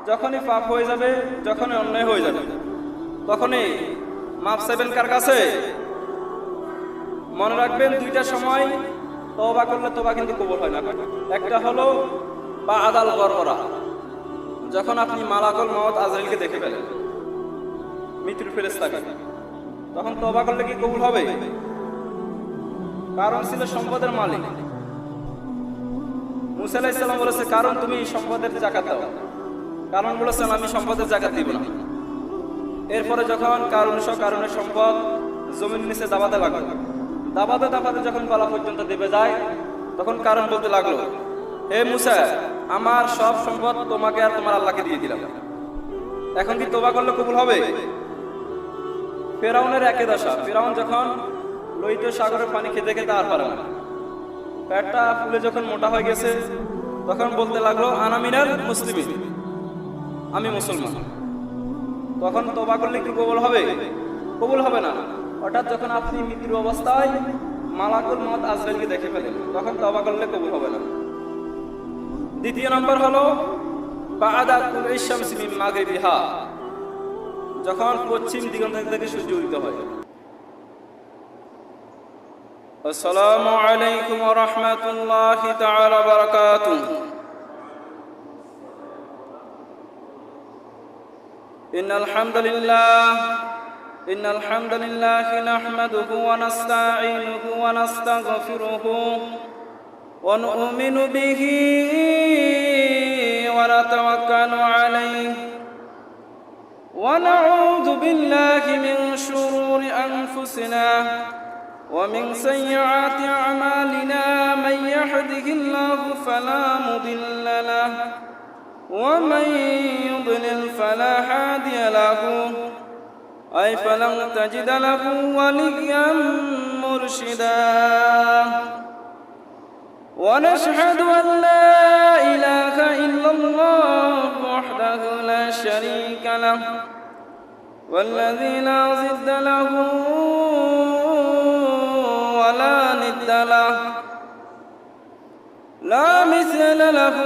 যখনই পাপ হয়ে যাবে, যখনই অন্যায় হয়ে যাবে, তখনই মাফ চাইবেন কার কাছে? মনে রাখবেন, দুইটা সময় তওবা করলে তওবা কিন্তু কবুল হয় না। একটা হলো বা আদাল করা, যখন আপনি মালাকুল মউত আজরাইলকে দেখে ফেলেন, মৃত্যুর ফেরেশতাকে, তখন তওবা করলে কি কবুল হবে? কারণ ছিল সম্পদের মালিক। মুসা আলাইহিস সালাম বলেছে, কারণ তুমি সম্পদের জাকাত দাও। কারণ বলেছেন, আমি সম্পদের জাকাত দিব না। এরপরে যখন কারণের সম্পদ জমির নিচে দাবাতে লাগলো, দাবাতে যখন গলা পর্যন্ত দেবে যায়, তখন কারণ বলতে লাগলো, হে মুসা, আমার সব সম্পদ তোমাকে আর তোমার আল্লাহকে দিয়ে দিলাম, এখন কি তওবা করলে কবুল হবে? ফেরাউনের একই দশা। ফেরাউন যখন লোহিত সাগরের পানি খেতে খেতে আর পারে না, পেটটা ফুলে যখন মোটা হয়ে গেছে, তখন বলতে লাগলো, আনা মিনাল মুসলিমিন, আমি মুসলমান। তখন তওবা করলে কি কবুল হবে? কবুল হবে না। অর্থাৎ যখন আপনি মৃত্যুর অবস্থায় মালাকুল মউত আজরাইলকে দেখে ফেলেন, তখন তওবা করলে কবুল হবে না। দ্বিতীয় নম্বর হলো বা'দা তুলুই শামসি মিন মাগরিবিহা, যখন পশ্চিম দিগন্ত থেকে সূর্য উদিত হয়। আসসালামু আলাইকুম ওয়া রাহমাতুল্লাহি তাআলা ওয়া বারাকাতুহু। ইন্নাল হামদুলিল্লাহ নাহমাদুহু ওয়া নাস্তাঈনুহু ওয়া নাস্তাগফিরুহু ওয়া নু'মিনু বিহি ওয়া নাতাওয়াক্কালু আলাইহি ওয়া নাউযু বিল্লাহি মিন শুরুরি আনফুসিনা ওয়া মিন সাইয়্যাতি আ'মালিনা মান ইয়াহদিহিল্লাহু ফালা মুদিল্লা লাহু ওয়া মান ইউদ্লিল ফালা হাদিয়া লাহু أي فلن تجد له وليا مرشدا ونشهد أن لا إله إلا الله وحده لا شريك له والذي لا ضد له ولا ند له لا مثل له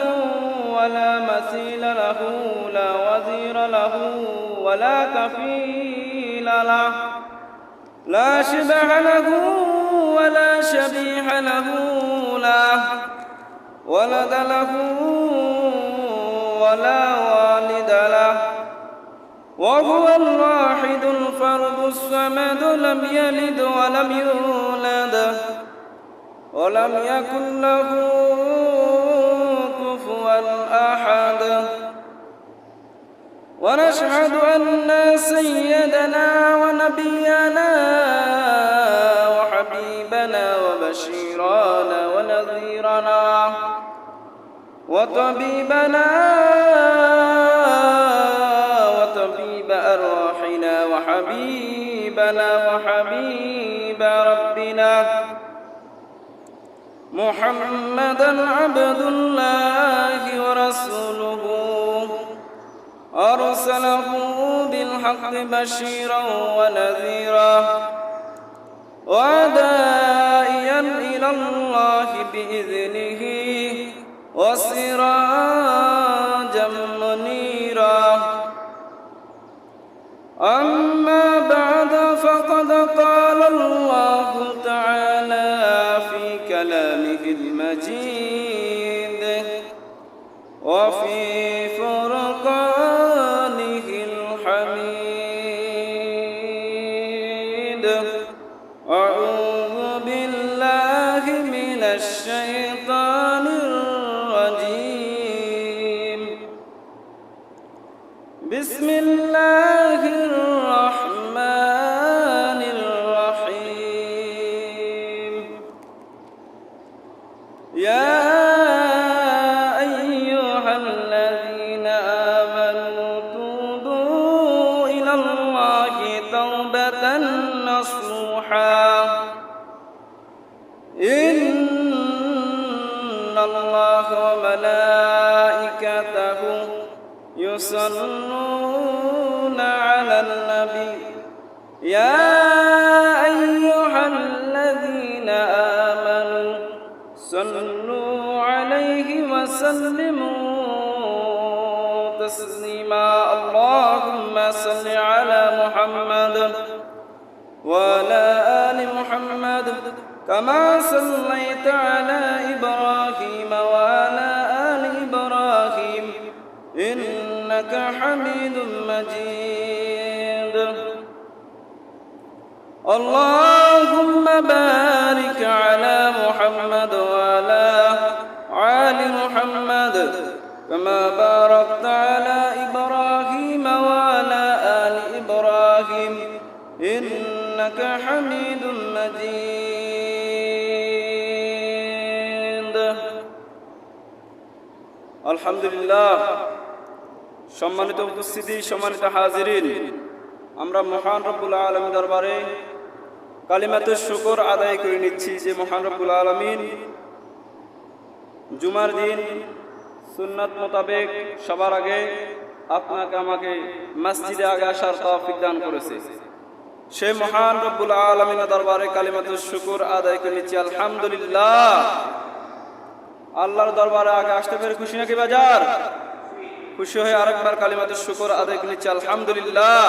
ولا مثيل له لا وزير له ولا كفيل له لا شبه له ولا شبيح له له ولد له ولا والد له وهو الواحد الفرد الصمد لم يلد ولم يولد ولم يكن له كفوا أحد ونشهد أن سيدنا ونبينا وحبيبنا وبشيرنا ونذيرنا وطبيبنا وطبيب أرواحنا وحبيبنا وحبيب ربنا محمدا عبد الله ورسوله أرسله بالحق بشيرا ونذيرا وداعيا إلى الله بإذنه وسراجا منيرا أما بعد فقد قال الله تعالى في كلامه المجيد وفي فرقانه الحميد أعوذ بالله من الشيطان الرجيم بسم الله الرحمن الرحيم يا أيها الذين آمنوا توبوا إلى الله توبة نصوحا إن الله وملائكته يصلون على النبي يا أيها الذين آمنوا صلوا عليه وسلموا تسليما اللهم صل على محمد وعلى آل محمد كما صليت على إبراهيم وعلى آل إبراهيم إنك حميد مجيد اللهم بارك على محمد وعلى آل محمد كما باركت على إبراهيم وعلى آل إبراهيم إنك حميد مجيد الحمد لله সম্মানিত উপস্থিতি সম্মানিত হাজিরিন আমরা মহান রব্বুল আলামিন দরবারে কালিমাতুশ শুকর আদায় করে নিচ্ছি যে মহান রব্বুল আলামিন জুমার দিন সুন্নাত মোতাবেক সবার আগে আপনাকে আমাকে মসজিদে আগে আসার তৌফিক দান করেছে সেই মহান রব্বুল আলামিনের দরবারে কালিমাতুশ শুকর আদায় করে নিচ্ছি আলহামদুলিল্লাহ আল্লাহর দরবারে আগে আসতে পেরে খুশি নাকি বাজার খুশি হয়ে আরেকবার কালিমাতুশ শুকর আদায় করে নিচ্ছি আলহামদুলিল্লাহ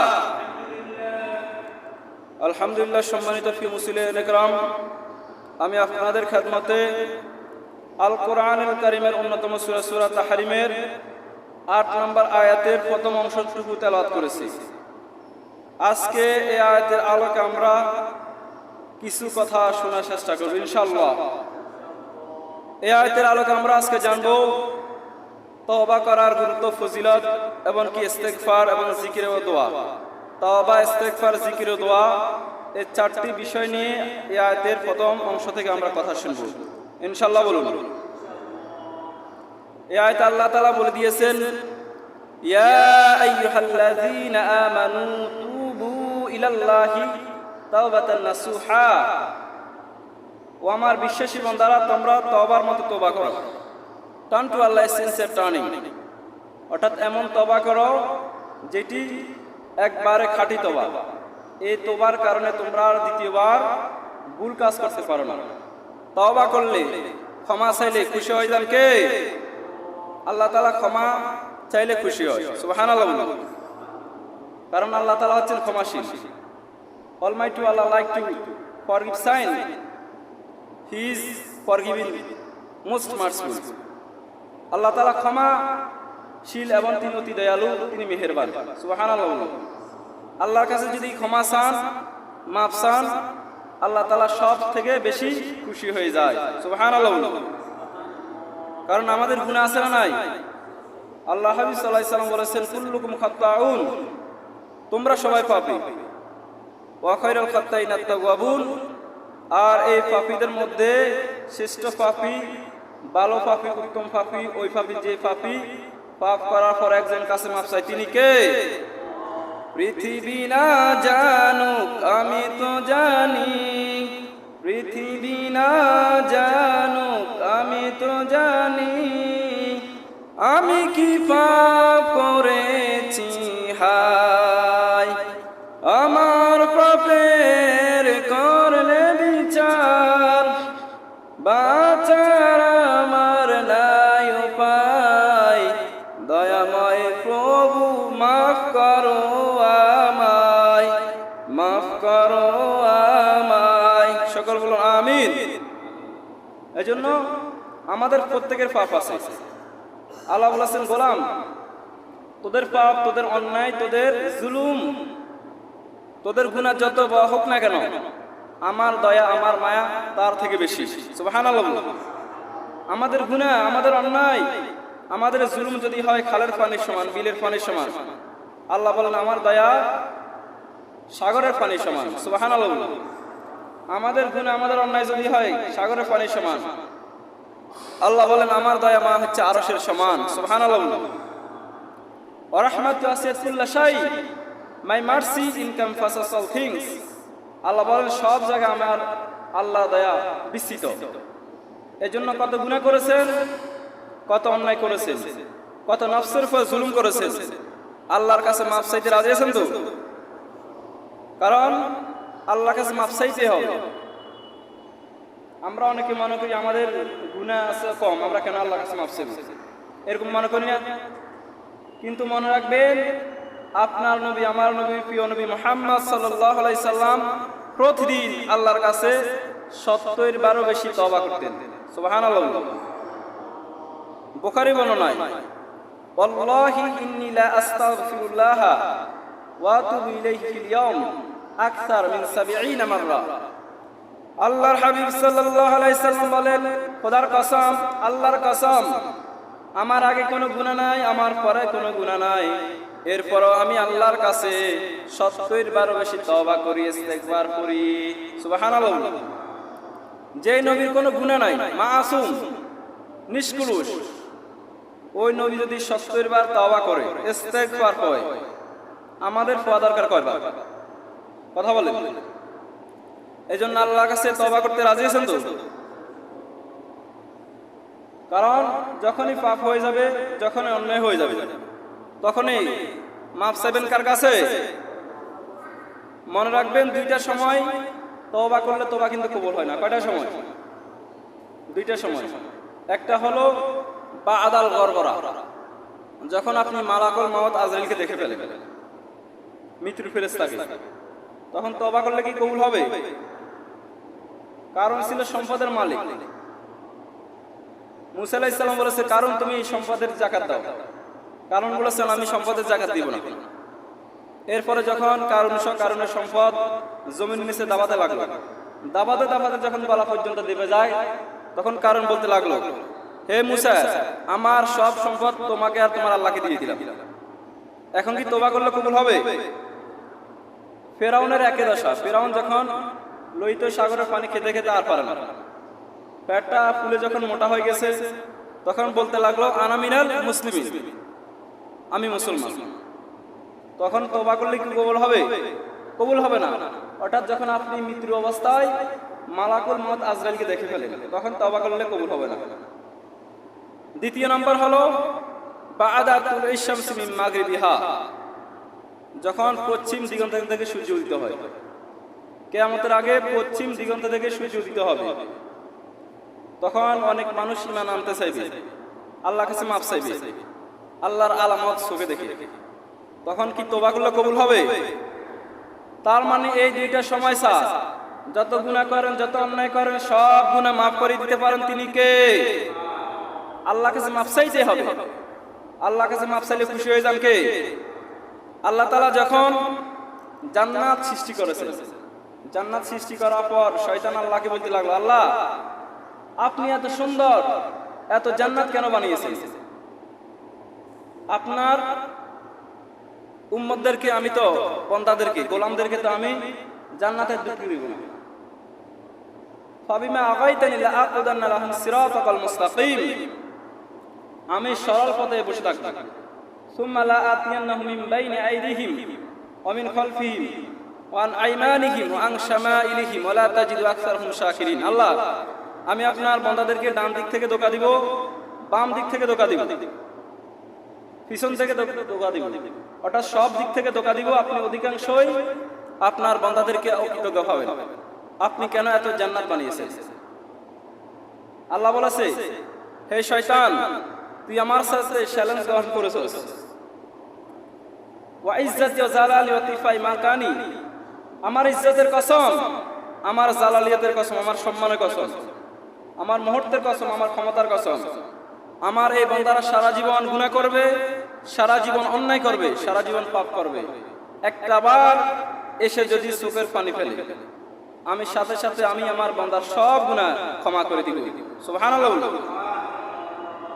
আলহামদুলিল্লাহ সম্মানিত ফি মুসলিম ইকরাম আমি আপনাদের খেদমতে আল কোরআনুল কারীমের অন্যতম সূরা সূরা তাহরিমের 8 নম্বর আয়াতের প্রথম অংশটুকু তেলাওয়াত করেছি আজকে এই আয়াতের আলোকে আমরা কিছু কথা শোনার চেষ্টা করব ইনশাআল্লাহ এই আয়াতের আলোকে আমরা আজকে জানব তওবা করার গুরুত্ব ফজিলত এবং কি ইস্তেগফার এবং জিকির ও দোয়া তওবা ইস্তেগফার জিকির ও দোয়া এই চারটি বিষয় নিয়ে এই আয়াতের প্রথম অংশ থেকে আমরা কথা শুনব ইনশাআল্লাহ বলুন এই আয়াতে আল্লাহ তাআলা বলে দিয়েছেন ইয়া আইয়ুহাল্লাযীনা আমানু তুবু ইলাল্লাহি তাওবাতান নাসুহা ও আমার বিশ্বাসী বান্দারা তোমরা তওবার মতো তওবা করো turn to Allah sincere turning অর্থাৎ এমন তওবা করো যেটি একবারে খাঁটি তওবা এই তওবার কারণে তোমরা দ্বিতীয়বার ভুল কাজ করতে পারো না তওবা করলে ক্ষমা চাইলে খুশি হয় যান কে আল্লাহ তাআলা ক্ষমা চাইলে খুশি হয় সুবহানাল্লাহ কারণ আল্লাহ তাআলা হচ্ছেন ক্ষমাশীল almighty Allah like to forgive sin he is forgiving most merciful আল্লাহ তাআলা ক্ষমাশীল এবং তিনি অতি দয়ালু তিনি মেহেরবান সুবহানাল্লাহ আল্লাহর কাছে যদি ক্ষমা চান মাফ চান আল্লাহ তাআলা সব থেকে বেশি খুশি হয়ে যায় সুবহানাল্লাহ কারণ আমাদের গুনাহ আছে না নাই আল্লাহ হাবিব সাল্লাল্লাহু আলাইহি সাল্লাম বলেছেন কুল্লুকুম খাত্তাউন তোমরা সবাই পাপী ওয়া খায়রুল খাত্তাইনা আত-তাওয়াবুন আর এই পাপীদের মধ্যে শ্রেষ্ঠ পাপী ভালো পাপী উত্তম পাপী ওই পাপী যে পাপী পাপ করার পর একজন কাছে মাফ চায় তিনি কে পৃথিবী না জানুক আমি তো জানি পৃথিবী না জানুক আমি তো জানি আমি কি পাপ করেছি হায় আমার পাপের করলে বিচার বাঁচার আমার নাই উপায় দয়াময় প্রভু মাফ করো আমায় মাফ করো আমায় সকল বলুন আমিন এজন্য আমাদের প্রত্যেকের পাপ আছে আল্লাহ বলেছেন গোলাম তোদের পাপ তোদের অন্যায় তোদের জুলুম তোদের গুনাহ যত বড় হোক না কেন আমার দয়া আমার মায়া তার থেকে বেশি সুবহানাল্লাহ আমাদের গুনাহ আমাদের অন্যায় আমাদের জুলুম যদি হয় খালের পানির সমান বিলের পানির সমান আল্লাহ বলেন আমার দয়া সাগরের পানির সমান সুবহানাল্লাহ আমাদের গুনাহ আমাদের অন্যায় যদি হয় সাগরের পানির সমান আল্লাহ বলেন আমার দয়া মা হচ্ছে আরশের সমান সুবহানাল্লাহ ওয়া রাহমাতু ওয়াসিআত কুল্লা শাই my mercy encompasses all things আল্লাহ বলেন সব জায়গায় আমার আল্লাহ দয়া বিস্তৃত এজন্য কত গুনাহ করেছেন কত অন্যায় করেছেন কত নফসের উপর জুলুম করেছেন আল্লাহর কাছে মাফ চাইতে রাজি আছেন তো কারণ আল্লাহর কাছে মাফ চাইতে হবে আমরা অনেকে মনে করি আমাদের গুনাহ আছে কম আমরা কেন আল্লাহর কাছে মাফ চাইব এরকম মনে করি না কিন্তু মনে রাখবেন, আপনার নবী, আমার নবী, প্রিয় নবী মুহাম্মদ সাল্লাল্লাহু আলাইহি সাল্লাম প্রতিদিন আল্লাহর কাছে 70 বারও বেশি তওবা করতেন। সুবহানাল্লাহ। বুখারী বর্ণনায়, ওয়াল্লাহি ইন্নী লা আস্তাগফিরুল্লাহ ওয়া আতুবু ইলাইহি ফিল ইয়াওম আকসার মিন 70 মাররা। আল্লাহর হাবিব সাল্লাল্লাহু আলাইহি সাল্লাম বলেন, খোদার কসম, আল্লাহর কসম, আমার আগে কোনো গুনাহ নাই, আমার পরে কোনো গুনাহ নাই, এরপরও আমি আল্লাহর কাছে 70 বারও বেশি তওবা করি, ইস্তেগফার করি। সুবহানাল্লাহ। যে নবীর কোনো গুনাহ নাই, মাসুম, নিষ্কলুষ, ওই নবী যদি 70 বার তওবা করে, ইস্তেগফার করে, আমাদের পাওয়া দরকার কয়বার? কথা বলেন। এজন্য আল্লাহর কাছে তওবা করতে রাজি আছেন তো? কারণ যখনই পাপ হয়ে যাবে, যখনই অন্যায় হয়ে যাবে, তখনই মাফ চাইবেন কার কাছে? মনে রাখবেন, দুইটা সময় তওবা করলে তওবা কিন্তু কবুল হয় না। কয়টা সময়? দুইটা সময়। একটা হলো বাদাল গরগরা, যখন আপনি মালাকুল মাউত আজরাইলকে দেখে ফেলেন, মৃত্যুর ফেরেশতাকে, তখন তওবা করলে কি কবুল হবে? কারণ ছিল সম্পদের মালিক। মুসা আলাইহিস সালাম বলেছে, কারণ তুমি সম্পদের যাকাত দাও। কারণ বলেছেন, আমি সম্পদের যাকাত দিব না। এরপরে যখন কারণের সম্পদ জমির নিচে দাবাতে লাগলো, দাবাতে দাবাতে যখন গলা পর্যন্ত দেবে যায়, তখন কারণ বলতে লাগলো, হে মুসা, আমার সব সম্পদ তোমাকে আর তোমার আল্লাহকে দিয়ে দিলাম, এখন কি তওবা করলে কবুল হবে? ফেরাউনের একই দশা। ফেরাউন যখন লোহিত সাগরের পানি খেতে খেতে আর পারে না, পেটটা ফুলে যখন মোটা হয়ে গেছে, তখন বলতে লাগলো, আনা মিনাল মুসলিমিন, আমি মুসলমান। তখন তওবা করলে কি কবুল হবে? কবুল হবে না। অর্থাৎ যখন আপনি মৃত্যু অবস্থায় মালাকুল মউত আজরাইলকে দেখে ফেলেন, তখন তওবা করলে কবুল হবে না। দ্বিতীয় নম্বর হলো বা'দা তুলুই শামসি মিন মাগরিবিহা, যখন পশ্চিম দিগন্ত থেকে সূর্য উদিত হয়। কিয়ামতের আগে পশ্চিম দিগন্ত থেকে সূর্য উদিত হবে। তখন অনেক মানুষ ঈমান আনতে চাইবে, আল্লাহর কাছে মাফ চাইবে, আল্লাহর আলামত চোখে দেখে। তখন কি তওবা করলে কবুল হবে? তার মানে এই দুইটা সময় স্যার, যত গুনাহ করেন, যত অন্যায় করেন, সব গুনাহ মাফ করে দিতে পারেন তিনি কে? আল্লাহর কাছে মাফ চাইতে হবে। আল্লাহর কাছে মাফ চাইলে খুশি হয়ে যান কে? আল্লাহ তাআলা যখন জান্নাত সৃষ্টি করেছেন, জান্নাত সৃষ্টি করার পর শয়তান আল্লাহকে বলতে লাগলো, আল্লাহ, আপনি এত সুন্দর, এত জান্নাত কেন বানিয়েছেন? আপনার উম্মতদেরকে, আমি তো বান্দাদেরকে, গোলামদেরকে তো আমি জান্নাতের ঢুকিয়ে দিব না। ফাবিমা আগাইতানি লা আকুদান্না লাহুম সিরাতাকাল মুস্তাকিম, আমি সরল পথে বসে থাকব। সুম্মা লা আতিয়ান্নাহুম মিন বাইনি আইদিহিম ওয়া মিন খালফিহিম ওয়া আন আইমানিহিম ওয়া আন শামাইলিহিম ওয়া লা তাজিদু আকসারহুম শাকিরিন। আল্লাহ, আমি আপনার বান্দাদেরকে ডান দিক থেকে ধোঁকা দিব, বাম দিক থেকে ধোঁকা দিব, পিছন থেকে ধোঁকা দিব, অর্থাৎ সব দিক থেকে ধোঁকা দিব। আপনি অধিকাংশই আপনার বান্দাদেরকে অকৃতজ্ঞ হবেন। আপনি কেন এত জান্নাত বানিয়েছেন? আল্লাহ বলেছে, হে শয়তান, তুই আমার সাথে চ্যালেঞ্জ গ্রহণ করেছিস। ওয়া ইজ্জাতি ওয়া জালালি ওয়া তিফাই মাকানি, আমার ইজ্জতের কসম, আমার জালালিয়াতের কসম, আমার সম্মানের কসম, আমার মুহূর্তের কসম, আমার ক্ষমতার কসম, আমার এই বান্দারা সারা জীবন গুনাহ করবে, সারা জীবন অন্যায় করবে, সারা জীবন পাপ করবে, একটাবার এসে যদি চোখের পানি ফেলে, আমি সাথে সাথে আমি আমার বান্দার সব গুনাহ ক্ষমা করে দিব। সুবহানাল্লাহ।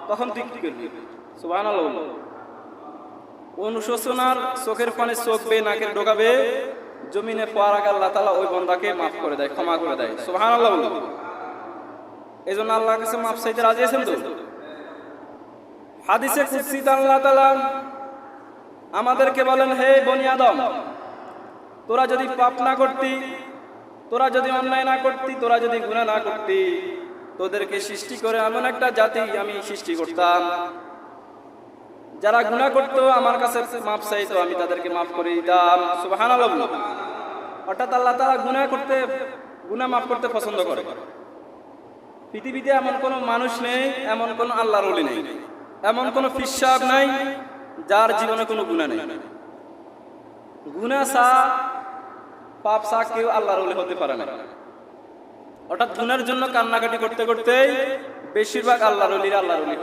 তখন তুই কি করবি? সুবহানাল্লাহ। অনুশোচনার চোখের পানি চোখ বেয়ে নাকে ঢোকাবে, জমিনে পড়ার আগে আল্লাহ তাআলা ওই বান্দাকে মাফ করে দেয়, ক্ষমা করে দেয়। সুবহানাল্লাহ। এজন্য আল্লাহর কাছে মাফ চাইতে রাজি আছেন তো? হাদিসে কুদসিতে আল্লাহ তাআলা আমাদেরকে বলেন, হে বনি আদম, তোরা যদি পাপ না করতি, তোরা যদি অন্যায় না করতি, তোরা যদি গুনাহ না করতি, তোদেরকে সৃষ্টি করে এমন একটা জাতি আমি সৃষ্টি করতাম, যারা গুনাহ করতো আমার কাছে মাফ চাইতো, আমি তাদেরকে মাফ করে দিতাম। সুবহানাল্লাহ। অর্থাৎ আল্লাহ তাআলা গুনাহ মাফ করতে পছন্দ করে। পৃথিবীতে এমন কোনো মানুষ নেই, এমন কোনো আল্লাহর ওলি নেই, এমন কোনো পীর সাহেব নাই, যার জীবনে কোনো গুনাহ নেই। গুনাহ সা পাপ সা কেউ আল্লাহর ওলি হতে পারে না। অর্থাৎ গুনার জন্য কান্নাকাটি করতে করতেই বেশিরভাগ আল্লাহর ওলি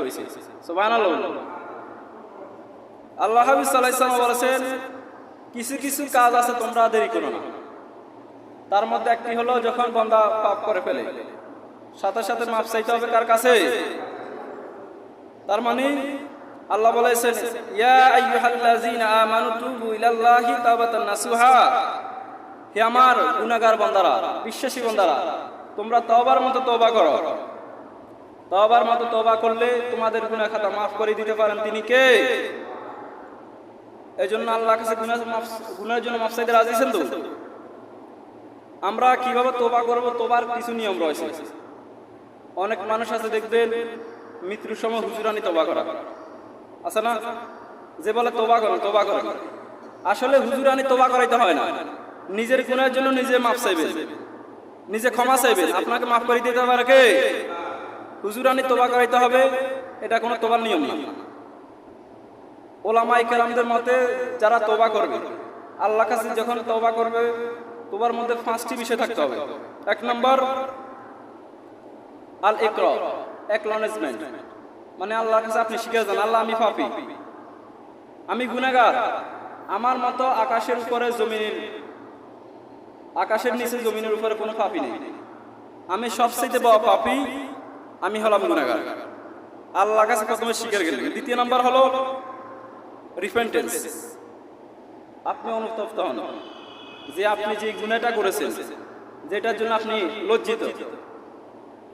হয়েছে। সুবহানাল্লাহ। আল্লাহ হাবিব সাল্লাল্লাহু আলাইহি ওয়াসাল্লাম বলেছেন, কিছু কিছু কাজ আছে তোমরা দেরি করো না। তার মধ্যে একটি হলো যখন বান্দা পাপ করে ফেলে সাথে সাথে মাফ চাইতে হবে কার কাছে? তার মানে আল্লাহ বলেছেন, ইয়া আইয়ুহাল্লাযীনা আমানু তুবু ইলাল্লাহি তাওবাতান নাসুহা, হে আমার গুনাহগার বান্দারা, বিশ্বাসী বান্দারা, তোমরা তওবার মতো তওবা করো। তওবার মতো তওবা করলে তোমাদের গুনাহ খাতা মাফ করে দিতে পারেন তিনি কে? এজন্য আল্লাহর কাছে গুনাহের জন্য মাফ চাইতে রাজি আছেন তো? আমরা কিভাবে তওবা করব, তওবার কিছু নিয়ম রয়েছে। অনেক মানুষ আছে দেখবেন মৃত্যুর সময় হুজুরানি তওবা করা আছে না, যে বলে তওবা করেন। আসলে হুজুরানি তওবা করাইতে হয় না, নিজের গুনাহের জন্য নিজে মাফ চাইবেন, নিজে ক্ষমা চাইবেন, আপনাকে মাফ করে দিতে পারে কে? হুজুরানি তওবা করাইতে হবে, এটা কোনো তওবার নিয়ম না। ওলামায়ে কেরামদের মতে যারা তওবা করবে, আল্লাহর কাছে যখন তওবা করবে, তওবার মধ্যে 5টি বিষয় থাকতে হবে। 1 নম্বর আল ইকরার, অ্যাকনলেজমেন্ট, মানে আল্লাহর কাছে আপনি স্বীকার জানান, আল্লাহ আমি পাপী, আমি গুনাহগার, আমার মতো আকাশের নিচে জমিনের উপরে কোনো পাপী নেই, আমি সবচেয়ে বড় পাপী, আমি হলাম গুনাহগার। আল্লাহর কাছে প্রথমে স্বীকার করলেন। দ্বিতীয় নাম্বার হলো রিপেন্টেন্স, আপনি অনুতপ্ত হন যে আপনি যে গুনাহটা করেছেন, যেটার জন্য আপনি লজ্জিত,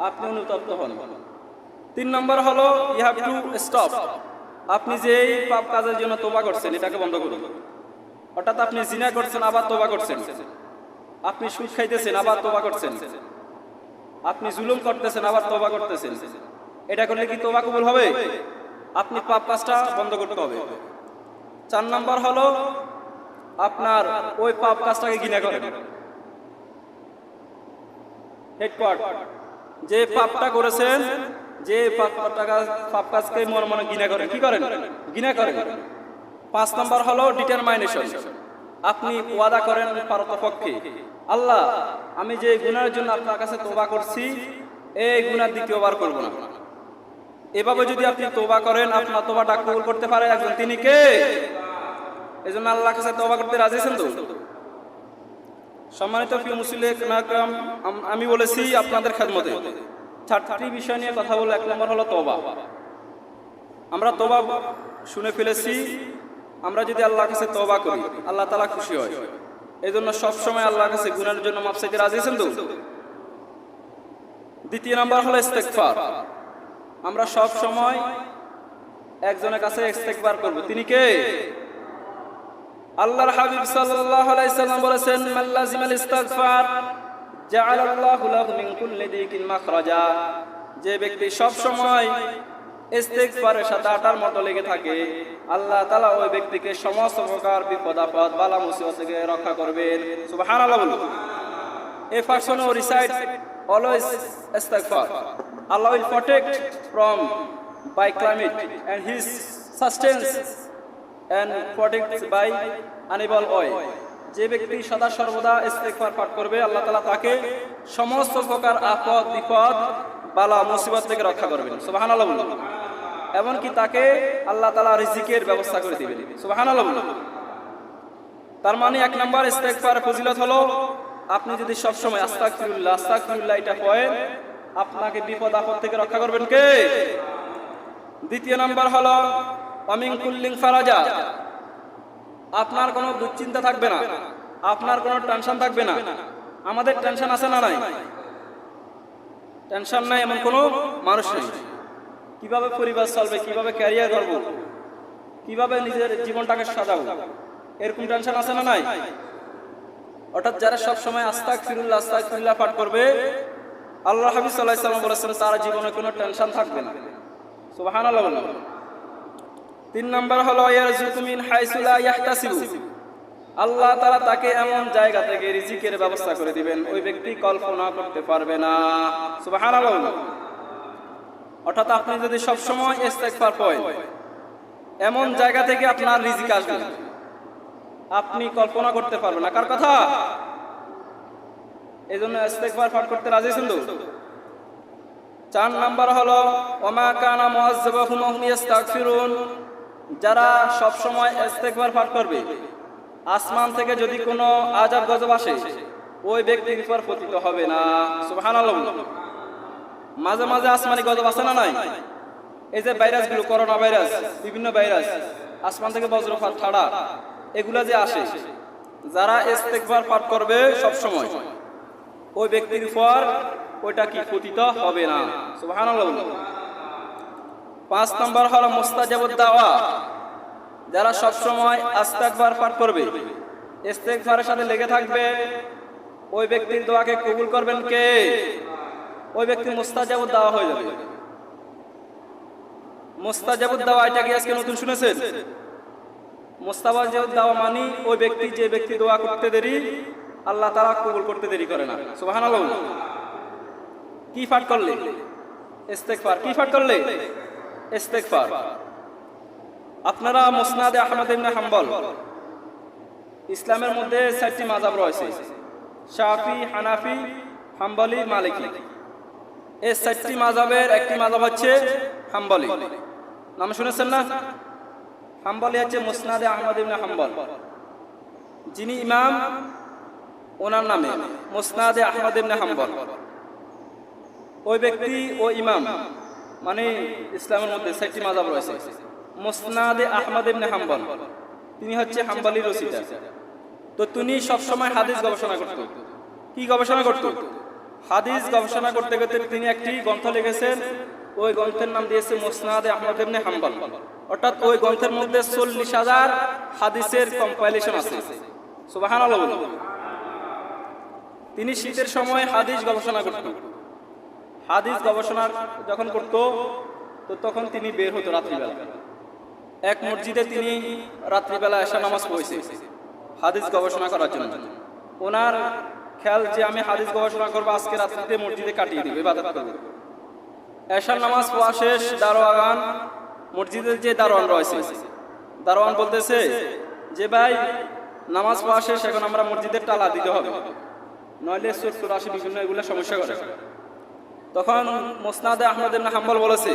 আপনি অনুতপ্ত হন। 3 নম্বর হলো ইউ হ্যাভ টু স্টপ, আপনি যে পাপ কাজের জন্য তওবা করছেন এটাকে বন্ধ করুন। অর্থাৎ আপনি জিনা করছেন আবার তওবা করছেন, আপনি সুদ খাইতেছেন আবার তওবা করছেন, আপনি জুলুম করতেছেন আবার তওবা করতেছেন, এটা করলে কি তওবা কবুল হবে? আপনি পাপ কাজটা বন্ধ করতে হবে। 4 নম্বর হলো আপনার ওই পাপ কাজটাকে ঘৃণা করেন। হেডকোয়ার্টার, যে পাপটা করেছেন, যে পাপ কাজকে মনে ঘৃণা করেন, কি করেন? ঘৃণা করেন। 5 নম্বর হলো ডিটারমাইনেশন, আপনি ওয়াদা করেন পারতপক্ষে, আল্লাহ আমি যে গুনাহের জন্য আপনার কাছে তওবা করছি, এই গুনাহ দ্বিতীয়বার করব না। এভাবে যদি আপনি তওবা করেন, আপনার তওবাটা কবুল করতে পারে একজন, তিনি কে? এজন্য আল্লাহর কাছে তওবা করতে রাজি আছেন তো? সম্মানিত প্রিয় মুসলিম, আমি বলেছি আপনাদের খেদমতে 4টি বিষয় নিয়ে কথা বলবো। 1 নম্বর হলো তওবা। আমরা তওবা শুনে ফেলেছি, আমরা যদি আল্লাহর কাছে তওবা করি আল্লাহ তাআলা খুশি হয়। এজন্য সব সময় আল্লাহর কাছে গুনাহের জন্য মাফ চাইতে রাজি আছেন তো? 2 নম্বর হলো ইস্তেগফার, আমরা সব সময় একজনের কাছে ইস্তেগফার করব, তিনি কে? আল্লাহর হাবিব সাল্লাল্লাহু আলাইহি সাল্লাম বলেছেন, মান লাজিমাল ইস্তিগফার জাআলাল্লাহু লাহু মিন কুল্লি দিকিন মাখরাজা, যে ব্যক্তি সব সময় ইস্তিগফারের সাথে আটার মতো লেগে থাকে, আল্লাহ তাআলা ওই ব্যক্তিকে সমস্ত প্রকার বিপদ আপদ বালা মুসিবত থেকে রক্ষা করবেন। সুবহানাল্লাহ বলুন। A person who recites always istighfar, Allah will protect from by climate and his sustains and protects by unable oil. যে ব্যক্তি সদা সর্বদা ইস্তেগফার পাঠ করবে, আল্লাহ তাআলা তাকে সমস্ত প্রকার আপদ বিপদ বালা মুসিবত থেকে রক্ষা করবেন। সুবহানাল্লাহ বলুন। এমনকি তাকে আল্লাহ তাআলা রিজিকের ব্যবস্থা করে দিবেন। সুবহানাল্লাহ বলুন। তার মানে 1 নম্বর ইস্তেগফারের ফজিলত হলো, আপনি যদি সব সময় আস্তাগফিরুল্লাহ আস্তাগফিরুল্লাহ এটা পড়েন, আপনাকে বিপদ আপদ থেকে রক্ষা করবেন কে? 2 নম্বর হলো ওয়ামিন কুল্লিন ফারাজা, আপনার কোনো দুশ্চিন্তা থাকবে না, আপনার কোনো টেনশন থাকবে না। আমাদের টেনশন আছে না নাই? টেনশন নাই এমন কোনো মানুষ নেই। কিভাবে পরিবার চলবে, কিভাবে ক্যারিয়ার করব, কিভাবে নিজের জীবনটাকে সাজাবো, এরকম টেনশন আছে না নাই? অর্থাৎ যারা সব সময় আস্তাগফিরুল্লাহ আস্তাগফিরুল্লাহ পাঠ করবে, আল্লাহ হাবিব সাল্লাল্লাহু আলাইহি ওয়াসাল্লাম বলেছেন তার জীবনে কোনো টেনশন থাকবে না। সুবহানাল্লাহ বলুন। 3 নম্বর হলো ইয়ারযুকু মিন হাইসু লা ইয়াহতাসিবু, আল্লাহ তাআলা তাকে এমন জায়গা থেকে রিজিকের ব্যবস্থা করে দিবেন ওই ব্যক্তি কল্পনা করতে পারবে না। সুবহানাল্লাহ বলুন। অর্থাৎ আপনি যদি সব সময় ইস্তেগফার পড়েন, এমন জায়গা থেকে আপনার রিজিক আসবে আপনি কল্পনা করতে পারবেন না। কার কথা? এই জন্য ইস্তেগফার পাঠ করতে রাজি আছেন তো? 4 নাম্বার হলো ওমা কানা মুআযযাবাহুম ওয়া হুম ইস্তাগফিরুন। যারা সব সময় ইস্তেগফার পাঠ করবে, আসমান থেকে যদি কোনো আযাব গজব আসে ওই ব্যক্তির উপর পতিত হবে না। সুবহানাল্লাহ। মাঝে মাঝে আসমানি গজব আসে না নাই? এই যে ভাইরাসগুলো, করোনা ভাইরাস, বিভিন্ন ভাইরাস, আসমান থেকে বজ্রপাত, ঠাড়া, এগুলা যে আসে, যারা ইস্তেগফার পাঠ করবে সব সময় ওই ব্যক্তির উপর ওইটা কি পতিত হবে না। সুবহানাল্লাহ। 5 নম্বর হলো মুস্তাজাবুদ দাওয়া। যারা সব সময় ইস্তেগফার পাঠ করবে, ইস্তেগফারের সাথে লেগে থাকবে, ওই ব্যক্তির দোয়াকে কবুল করবেন কে? ওই ব্যক্তি মুস্তাজাবুদ দাওয়া হয়ে যাবে। মুস্তাজাবুদ দাওয়া, এটা কি আজকে নতুন শুনেছেন? মুস্তাজাবুদ দাওয়া মানে ওই ব্যক্তি, যে ব্যক্তি দোয়া করতে দেরি আল্লাহ তাআলা কবুল করতে দেরি করে না। সুবহানাল্লাহ। কি পাঠ করলে? ইস্তেগফার। কি পাঠ করলে? ইস্তেগফার। আপনারা মুসনাদে আহমদ ইবনে হাম্বল, ইসলামের মধ্যে 4টি মাযহাব রয়েছে, শাফি, হানাফি, হাম্বলি, মালিকি। এই 4টি মাযহাবের একটি মাযহাব হচ্ছে হাম্বলি। নাম শুনেছেন না? হাম্বলি হচ্ছে মুসনাদে আহমদ ইবনে হাম্বল। যিনি ইমাম, ওনার নামে মুসনাদে আহমদ ইবনে হাম্বল। ওই ব্যক্তি ও ইমাম, মানে ইসলামের মধ্যে 4টি মাযহাব রয়েছে। মুসনাদে আহমদ ইবনে হাম্বল, তিনি হচ্ছে হাম্বলি রচিতা। তো তিনি সবসময় হাদিস গবেষণা করত। কি গবেষণা করত? হাদিস গবেষণা করতে করতে তিনি একটি গ্রন্থ লিখেছেন। ওই গ্রন্থের নাম দিয়েছে মুসনাদে আহমদ ইবনে হাম্বল। অর্থাৎ ওই গ্রন্থের মধ্যে 40,000 হাদিসের কম্পাইলেশন আছে। সুবহানাল্লাহ। তিনি শীতের সময় হাদিস গবেষণা করত। হাদিস গবেষণা যখন করত, তো তখন তিনি বের হতো রাত্রিবেলা। এক মসজিদে তিনি রাত্রিবেলা এশা নামাজ পড়েছে হাদিস গবেষণা করার জন্য। ওনার খেয়াল যে আমি হাদিস গবেষণা করবো, আজকে রাত্রিতে মসজিদে কাটিয়ে দিব, ইবাদত করব। এশার নামাজ পড়া শেষ, দারোয়ান, মসজিদের যে দারোয়ান রয়েছে, দারোয়ান বলতেছে যে ভাই নামাজ পড়া শেষ, এখন আমরা মসজিদের তালা দিতে হবে, নইলে চোর চোর আসে, বিভিন্ন এগুলো সমস্যা করে। তখন মুসনাদে আহমদ ইবনে হাম্বল বলেছে,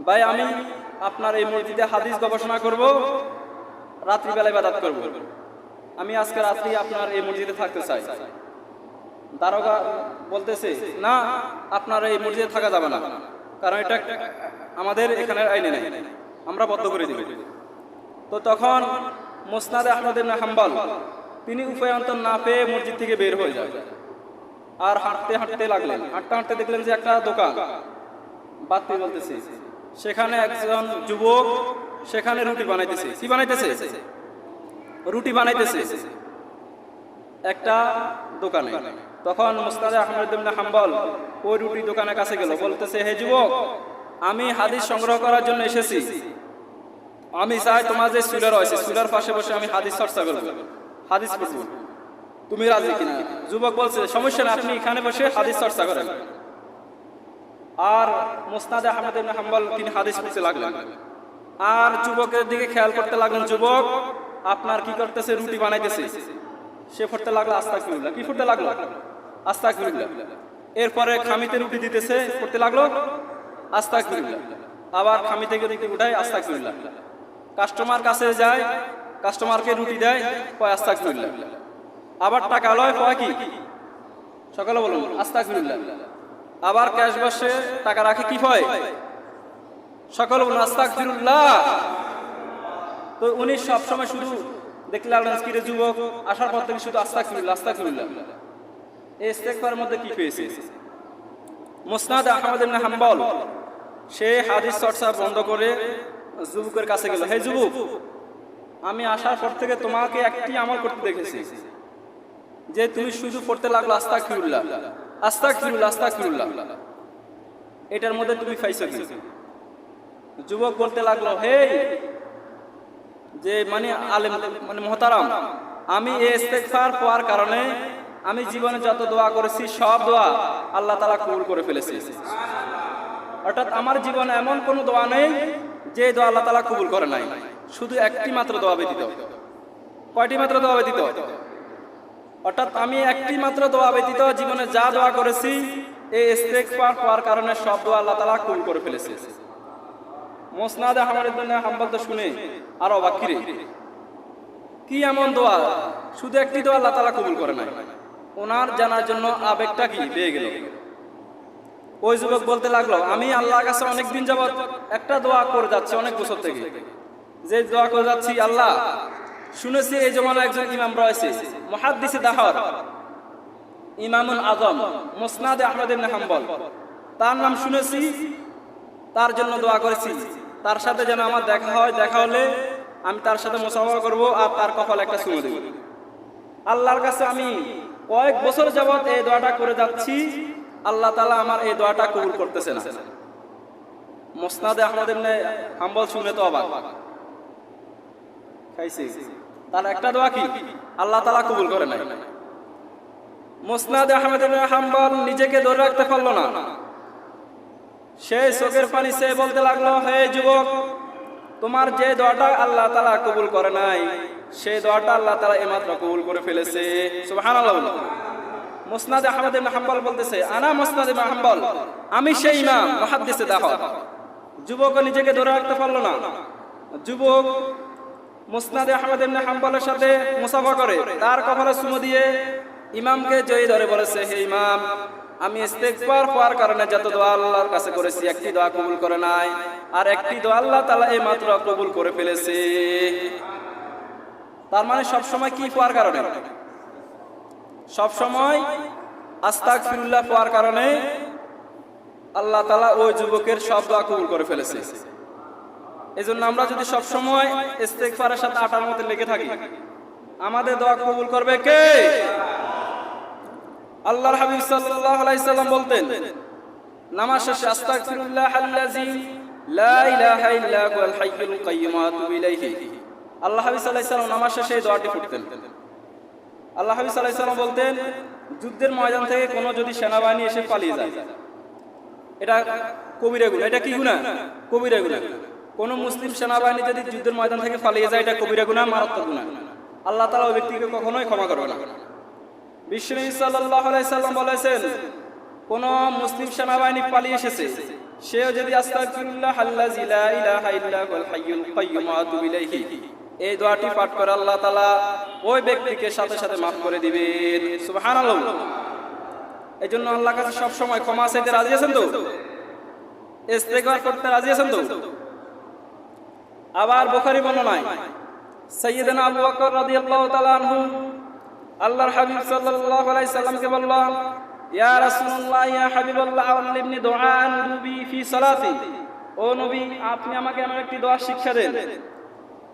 ভাই আমি আপনার এই মসজিদে হাদিস গবেষণা করব, রাত্রিবেলা ইবাদত করব, আমি আজকে রাত্রি আপনার এই মসজিদে থাকতে চাই। দারোগা বলতেছে না, আপনার এই মসজিদে থাকা যাবে না, কারণ এটা আমাদের এখানের আইনে নেই, আমরা বদ্ধ করে দিব। তো তখন মুসনাদে আহমদ ইবনে হাম্বল তিনি উপায়ন্তর না পেয়ে মসজিদ থেকে বের হয়ে যায়। আর হাঁটতে হাঁটতে লাগলেন। হাঁটতে হাঁটতে দেখলেন যে একটা দোকান, বাতি বলতেছে, সেখানে একজন যুবক সেখানে রুটি বানাইতেছে। কি বানাইতেছে? রুটি বানাইতেছে একটা দোকানে। তখন মুসনাদে আহমদ ইবনে হাম্বল ওই রুটি দোকানের কাছে গেল, বলতেছে, হে যুবক, আমি হাদিস সংগ্রহ করার জন্য এসেছি, আমি চাই তোমার যে চুলা রয়েছে, চুলার পাশে বসে আমি হাদিস চর্চা করব, হাদিস পড়ব, তুমি রাজি কিনা? যুবক বলছে, সমস্যা না, আপনি এখানে বসে হাদিস চর্চা করেন। আর মুসনাদে আহমদ ইবনে হাম্বল তিনি হাদিস পড়তে লাগলেন। আর যুবকের দিকে খেয়াল করতে লাগলেন, যুবক আপনার কি করতেছে? রুটি বানাইতেছে। সে পড়তে লাগলো আস্তাগফিরুল্লাহ। কি পড়তে লাগলো? আস্তাগফিরুল্লাহ। এরপরে খামিতে রুটি দিতেছে, পড়তে লাগলো আস্তাগফিরুল্লাহ। আবার খামি থেকে রুটি উঠায় আস্তাগফিরুল্লাহ। কাস্টমার কাছে যায়, কাস্টমারকে রুটি দেয়, কয় আস্তাগফিরুল্লাহ। আবার টাকা লয়, কয় কি? সকালে বলুন আস্তাগফিরুল্লাহ। আবার ক্যাশ বসে টাকা রাখে, কি হয়? সকালে বলুন আস্তাগফিরুল্লাহ। তো উনি সবসময় শুধু দেখলে আল্লাহ যুবক আসার পর থেকে শুধু আস্তাগফিরুল্লাহ আস্তাগফিরুল্লাহ। এই ইস্তেগফারের মধ্যে কি পেয়েছে? মুসনাদ আহমদ ইবনে হাম্বল সে হাদিস চর্চা বন্ধ করে যুবকের কাছে গেল, হে যুবক, আমি আসার পর থেকে তোমাকে একটি আমল করতে দেখেছি, যে তুমি শুধু পড়তে লাগলো আস্তাগফিরুল্লাহ আস্তাগফিরুল্লাহ আস্তাগফিরুল্লাহ। এটার মধ্যে তুমি পাইছো কি? যুবক বলতে লাগলো, হে যে মানে আলেম, মানে মুহতারাম, আমি এই ইস্তেগফার পড়ার কারণে আমি জীবনে যত দোয়া করেছি সব দোয়া আল্লাহ তাআলা কবুল করে ফেলেছে। অর্থাৎ আমার জীবনে এমন কোনো দোয়া নেই যে দোয়া আল্লাহ তাআলা কবুল করে নাই, শুধু একটি মাত্র দোয়া ব্যতীত। কয়টি মাত্র দোয়া ব্যতীত? অর্থাৎ আমি একটি মাত্র দোয়া ব্যতীত জীবনে যা দোয়া করেছি, এই ইস্তেগফার হওয়ার কারণে সব দোয়া আল্লাহ তাআলা কবুল করে ফেলেছে। মুসনাদে আহমদ ইবনে হাম্বল তো শুনে আর অবাক, কি এমন দোয়া, শুধু একটি দোয়া আল্লাহ তাআলা কবুল করে নাই। ওনার জানার জন্য আবেগটা কি পেয়ে গেল। ওই যুবক বলতে লাগলো, আমি আল্লাহর কাছে অনেকদিন যাবত একটা দোয়া করে যাচ্ছি, অনেক বছর থেকে যে দোয়া করে যাচ্ছি, আল্লাহ শুনেছি এই জমানায় একজন ইমাম রয়েছে, মুহাদ্দিসে দাহর, ইমামুল আজম, মুসনাদে আহমদ ইবনে হাম্বল, তার নাম শুনেছি, তার জন্য দোয়া করেছি, তার সাথে যেন আমার দেখা হয়, দেখা হলে আমি তার সাথে মুসাফা করব আর তার কপালে একটা চুমু দেব। আল্লাহর কাছে আমি কয়েক বছর যাবত এই দোয়াটা করে যাচ্ছি, আল্লাহ তাআলা আমার এই দোয়াটা কবুল করতেছে না। মুসনাদে আহমদ ইবনে হাম্বল শুনে তো অবাক, খাইছে তার একটা দোয়া কি আল্লাহ তাআলা কবুল করে নাই। মুসনাদে আহমদ ইবনে হাম্বল নিজেকে ধরে রাখতে পারল না, সেই চোখের পানি সে বলতে লাগলো, হে যুবক, তোমার যে দোয়াটা আল্লাহ তাআলা কবুল করে নাই, সেই দোয়াটা আল্লাহ তাআলা এইমাত্র কবুল করে ফেলেছে। সুবহানাল্লাহ। মুসনাদে আহমদ ইবনে হাম্বল বলতেছে, আনা মুসনাদ ইবনে হাম্বল, আমি সেই ইমাম মুহাদ্দিসে দাহর। যুবক নিজেকে ধরে রাখতে পারলো না। যুবক মুসনাদে আহমদ ইবনে হাম্বলের সাথে মুসাফা করে, তার কপালে চুমু দিয়ে ইমামকে জড়িয়ে ধরে বলেছে, হে ইমাম, আমি ইস্তেগফার হওয়ার কারণে যত দোয়া আল্লাহর কাছে করেছি, একটি দোয়া কবুল করে নাই, আর একটি দোয়া আল্লাহ তাআলা এই মাত্র কবুল করে ফেলেছে। তার মানে সব সময় কি হওয়ার কারণে? সব সময় আস্তাগফিরুল্লাহ হওয়ার কারণে আল্লাহ তাআলা ওই যুবকের সব দোয়া কবুল করে ফেলেছে। এজন্য আমরা যদি সব সময় ইস্তেগফারের সাথে আটার মতো লেগে থাকি, আমাদের দোয়া কবুল করবে কে? আল্লাহর হাবিব সাল্লাল্লাহু আলাইহি সাল্লাম বলতেন, নামাজ শেষে আস্তাগফিরুল্লাহাল্লাযী লা ইলাহা ইল্লা হুয়াল হাইয়ুল কাইয়্যুম ওয়া আতুবু ইলাইহি। আল্লাহ হাবিব সাল্লাল্লাহু আলাইহি সাল্লাম নামাজ শেষে এই দোয়াটি পড়তেন। আল্লাহ হাবিব সাল্লাল্লাহু আলাইহি সাল্লাম বলতেন, যুদ্ধের ময়দান থেকে কোনো যদি সেনাবাহিনী এসে পালিয়ে যায়, এটা কবিরা গুনাহ। এটা কি গুনাহ? কবিরা গুনাহ। কোন মুসলিম সেনাবাহিনী যদি যুদ্ধের ময়দান থেকে পালিয়ে যায়, এটা কবিরা গুনাহ, মারাত্মক গুনাহ। আল্লাহ তাআলা ওই ব্যক্তিকে কখনোই ক্ষমা করবে না। বিশ্বনবী সাল্লাল্লাহু আলাইহি সাল্লাম বলেছেন, কোন মুসলিম সেনাবাহিনী পালিয়ে এসেছে, সেও যদি আস্তাগফিরুল্লাহাল্লাযী লা ইলাহা ইল্লা হুয়াল হাইয়ুল কাইয়্যুম ওয়া আতুবু ইলাইহি এই দোয়াটি পাঠ করে, আল্লাহ তাআলা ওই ব্যক্তিকে সাথে সাথে মাফ করে দিবেন। সুবহানাল্লাহ। এজন্য আল্লাহর কাছে সব সময় ক্ষমা চাইতে রাজি আছেন তো? ইস্তেগফার করতে রাজি আছেন তো? আবার বুখারী বর্ণনায় সাইয়্যিদনা আবু বকর রাদিয়াল্লাহু তাআলা আনহু আল্লাহর হাবিব সাল্লাল্লাহু আলাইহি সাল্লামকে বললেন, ইয়া রাসূলুল্লাহ, ইয়া হাবিবাল্লাহ, আল্লিমনি দুআআন উদুবি ফি সালাতি। ও নবী, আপনি আমাকে এমন একটি দোয়া শিক্ষা দেন,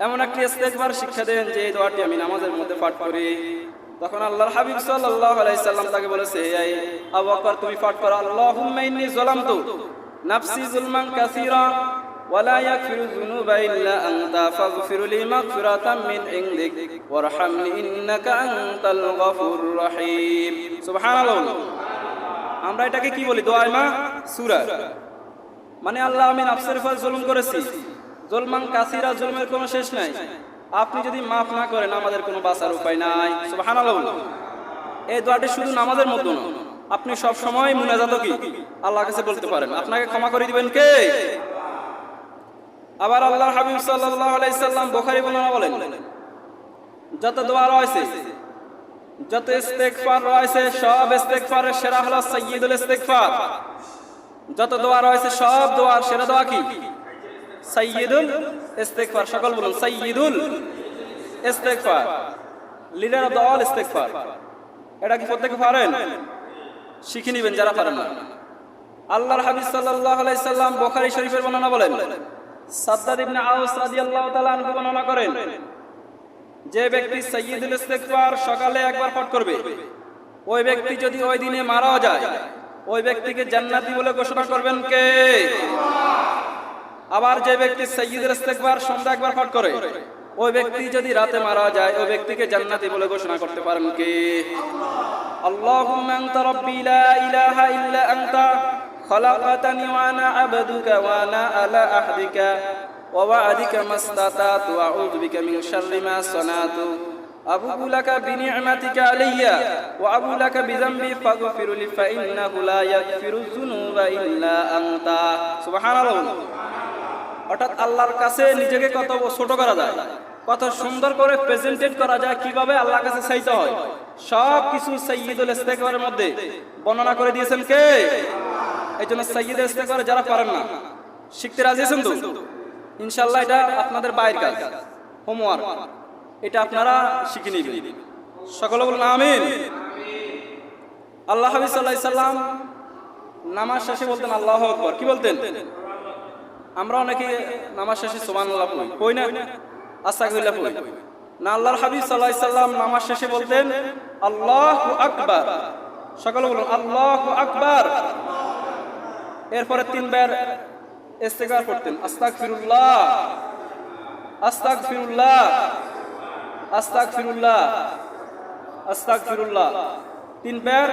এমন একটি ইস্তেগফার শিক্ষা দেন যে এই দোয়াটি আমি নামাজের মধ্যে পাঠ করি। তখন আল্লাহর হাবিব সাল্লাল্লাহু আলাইহি সাল্লাম তাকে বলেছে, হে আবু বকর, তুমি পাঠ করো, আল্লাহুম্মা ইন্নী যালামতু নাফসি যুলমান কাসীরা ওয়ালা ইয়াগফিরু যুনুবা ইল্লা আনতা ফাগফির লি মাগফিরাতাম মিন ইনদিক ওয়ারহামনি ইন্নাকা আনতাল গফুরুর রহিম। সুবহানাল্লাহ। আমরা এটাকে কি বলি? দোয়া মা সূরা। মানে আল্লাহ, আমি নফসের উপর জুলুম করেছি, জুলমান কাসীরা, জুলমের কোনো শেষ নাই, আপনি যদি মাফ না করেন আমাদের কোনো বাঁচার উপায় নাই। সুবহানাল্লাহ। এই দোয়াটি শুধু নামাজের মধ্যে না, আপনি সব সময় মুনাজাত কি আল্লাহর কাছে বলতে পারেন, আপনাকে ক্ষমা করে দিবেন কে? আবার আল্লাহর হাবিব সাল্লাল্লাহু আলাইহি সাল্লাম বুখারী বর্ণনা বলেন, যত দোয়া রয়েছে, যত ইস্তেগফার রয়েছে, সব ইস্তেগফারের সেরা হলো সাইয়্যিদুল ইস্তেগফার। যত দোয়া রয়েছে সব দোয়ার সেরা দোয়া কি? সাইয়্যিদুল ইস্তেগফার। সকল বলুন সাইয়্যিদুল ইস্তেগফার, লিডার অফ দ্য অল ইস্তেগফার। এটা কি প্রত্যেকে পারেন? শিখে নেবেন যারা পারেন না। আল্লাহর হাবিব সাল্লাল্লাহু আলাইহি সাল্লাম বুখারী শরীফের বর্ণনা বলেন, সাদ্দাদ ইবনে আউস রাদিয়াল্লাহু তাআলা আনহু বর্ণনা করেন, যে ব্যক্তি সাইয়্যিদুল ইস্তেগফার সকালে একবার পাঠ করবে, ওই ব্যক্তি যদি ওই দিনে মারা যায়, ওই ব্যক্তিকে জান্নাতি বলে ঘোষণা করবেন কে? আবার যে ব্যক্তি সাইয়্যিদুল ইস্তেগফার সন্ধ্যা একবার পাঠ করে, ওই ব্যক্তি যদি রাতে মারা যায়, ওই ব্যক্তিকে জান্নাতি বলে ঘোষণা করতে পারেন কে? আল্লাহুম্মা আনতা রাব্বি লা ইলাহা ইল্লা আনতা খলাকতানি ওয়া আনা আবদুকা ওয়া আনা আলা আহদিকা ওয়া ওয়া'দিকা মাসতাতাতু ওয়া আউযু বিকা মিন শাররি মা সানাতু আবুউ লাকা বিনি'মাতিকা আলাইয়া ওয়া আবুউ লাকা বিযামবি ফাগফিরলি ফাইন্নাহু লা ইয়াগফিরুয যুনুবা ইল্লা আনতা। সুবহানাল্লাহ। অর্থাৎ আল্লাহর কাছে নিজেকে কত ছোট করা যায়, কত সুন্দর করে প্রেজেন্টেড করা যায়, কিভাবে আল্লাহর কাছে চাইতে হয়, সব কিছু সাইয়্যিদুল ইস্তিগফারের মধ্যে বর্ণনা করে দিয়েছেন কে? এই জন্য সাইয়্যিদুল ইস্তিগফার যারা পারেন না, শিখতে রাজি আছেন তো? ইনশাআল্লাহ এটা আপনাদের বাইরের কাজ, হোমওয়ার্ক, এটা আপনারা শিখে নেবেন। সকলে বলুন আমিন। আল্লাহ হাবিব সাল্লাল্লাহু আলাইহি সাল্লাম নামাজ শেষে বলতেন আল্লাহু আকবার। কি বলতেন? আমরা অনেকে নামাজ শেষে সুবহানাল্লাহ পড়ি, কই না? আস্তাগফিরুল্লাহ পড়ি না? আল্লাহর হাবিব সাল্লাল্লাহু আলাইহি সাল্লাম নামাজ শেষে বলতেন আল্লাহু আকবার। সকলে বলুন আল্লাহু আকবার। এরপরে তিনবার ইস্তিগফার করতেন, আস্তাগফিরুল্লাহ, আস্তাগফিরুল্লাহ, আস্তাগফিরুল্লাহ, আস্তাগফিরুল্লাহ। তিনবার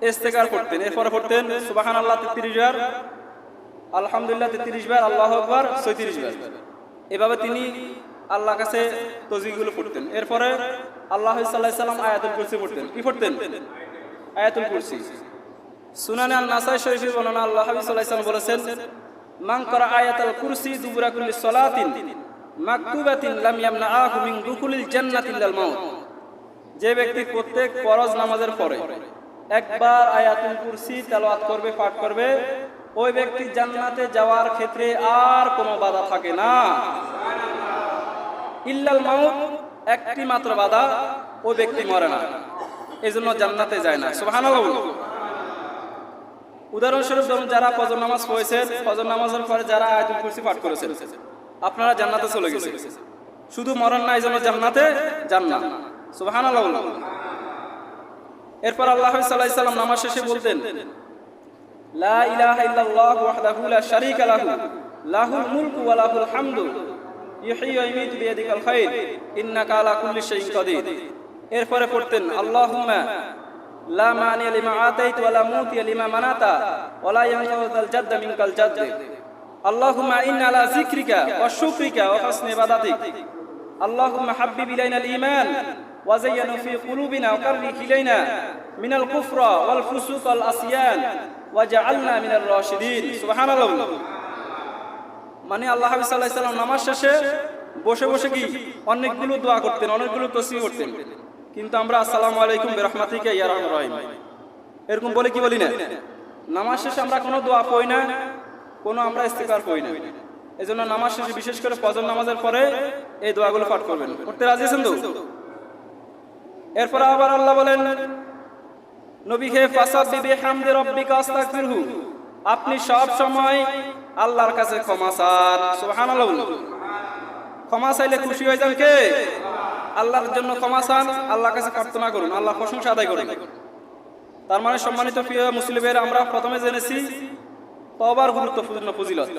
ইস্তিগফার করতেন। এরপরে পড়তেন সুবহানাল্লাহ 33 বার, আলহামদুলিল্লাহ 33 বার, আল্লাহু আকবার 36 বার। এভাবে তিনি আল্লাহর কাছে তসবিহগুলো পড়তেন। এরপরে আল্লাহ সাল্লাল্লাহু আলাইহি সাল্লাম আয়াতুল কুরসি পড়তেন। কি পড়তেন? আয়াতুল কুরসি। সুনানে আন-নাসাই শরীফে বর্ণনা, আল্লাহ হাবিব সাল্লাল্লাহু আলাইহি সাল্লাম বলেছেন মান করা আয়াতুল কুরসি দুবুরা কুল্লি সালাতিন মাকতুবাতিন লাম ইয়ামনাআহু মিন দুখুলিল জান্নাতি ইল্লাল মাউত। যে ব্যক্তি প্রত্যেক ফরজ নামাজের পরে একবার আয়াতুল কুরসি তেলাওয়াত করবে, পাঠ করবে, ওই ব্যক্তি জান্নাতে যাওয়ার ক্ষেত্রে আর কোনো বাধা থাকে না। ইল্লাল মাউত, একটি মাত্র বাধা, ওই ব্যক্তি মরে না, এজন্য জান্নাতে যায় না। সুবহানাল্লাহ। উদাহরণস্বরূপ ধরুন যারা ফজর নামাজ পড়েছেন, ফজর নামাজের পরে যারা আয়াতুল কুরসি পাঠ করেছেন, আপনারা জান্নাতে চলে গেছেন। শুধু মরণ না, এজন্য জান্নাতে যান না। সুবহানাল্লাহ। এরপর আল্লাহ সাল্লাল্লাহু আলাইহি সাল্লাম নামাজ শেষে বলতেন লা ইলাহা ইল্লাল্লাহু ওয়াহদাহু লা শারীকা লাহু লাহুল মুলকু ওয়া লাহুল হামদু ইহয়ি ওয়া ইউমীতু বিয়াদিকাল খায়র ইন্নাকা আলা কুল্লি শাইইন কাদির। এরপরে পড়তেন আল্লাহুম্মা লা মানিয়া লিমা আতাইতা ওয়া লা মুতিয়া লিমা মানাতা ওয়া লা ইয়ানফাউ যাল জাদ্দ মিনকাল জাদ্দ। আল্লাহুম্মা ইন্না আলা যিকরিকা ওয়া শুকরিকা ওয়া হুসনি ইবাদাতিক। আল্লাহুম্মা হাব্বিব ইলাইনাল ঈমান ওয়া যায়্যিনহু ফি কুলুবিনা ওয়া কাররিহ ইলাইনা মিনাল কুফরা ওয়াল ফুসুক ওয়াল আসিয়ান ওয়া জাআলনা মিনার রাশিদিন। সুবহানাল্লাহ। মানে আল্লাহ হাবিব সাল্লাল্লাহু আলাইহি সাল্লাম নামাজ শেষে বসে বসে কি অনেকগুলো দোয়া করতেন, অনেকগুলো তাসবিহ করতেন, কিন্তু আমরা আসসালামু আলাইকুম বিরহমাতিকা ইয়া রাহমার রাহিম এরকম বলে কি বলি না? নামাজ শেষে আমরা কোনো দোয়া পড়ি না, কোনো আমরা ইস্তিগফার পড়ি না। এজন্য নামাজ শেষে বিশেষ করে ফজর নামাজের পরে এই দোয়াগুলো পাঠ করবেন। করতে রাজি আছেন তো? এরপর আবার আল্লাহ বলেন নবীকে ফাসাব্বিহ বিহামদি রাব্বিকা আস্তাগফিরহু, আপনি সব সময় আল্লাহর কাছে ক্ষমা চান। সুবহানাল্লাহ। ক্ষমা চাইলে খুশি হয়ে যান কে? আল্লাহর জন্য ক্ষমা চান, আল্লাহর কাছে প্রার্থনা করুন, আল্লাহ প্রশংসা আদায় করুন। তার মানে সম্মানিত প্রিয় মুসলিমের, আমরা প্রথমে জেনেছি তওবার গুরুত্বপূর্ণ ফজিলত,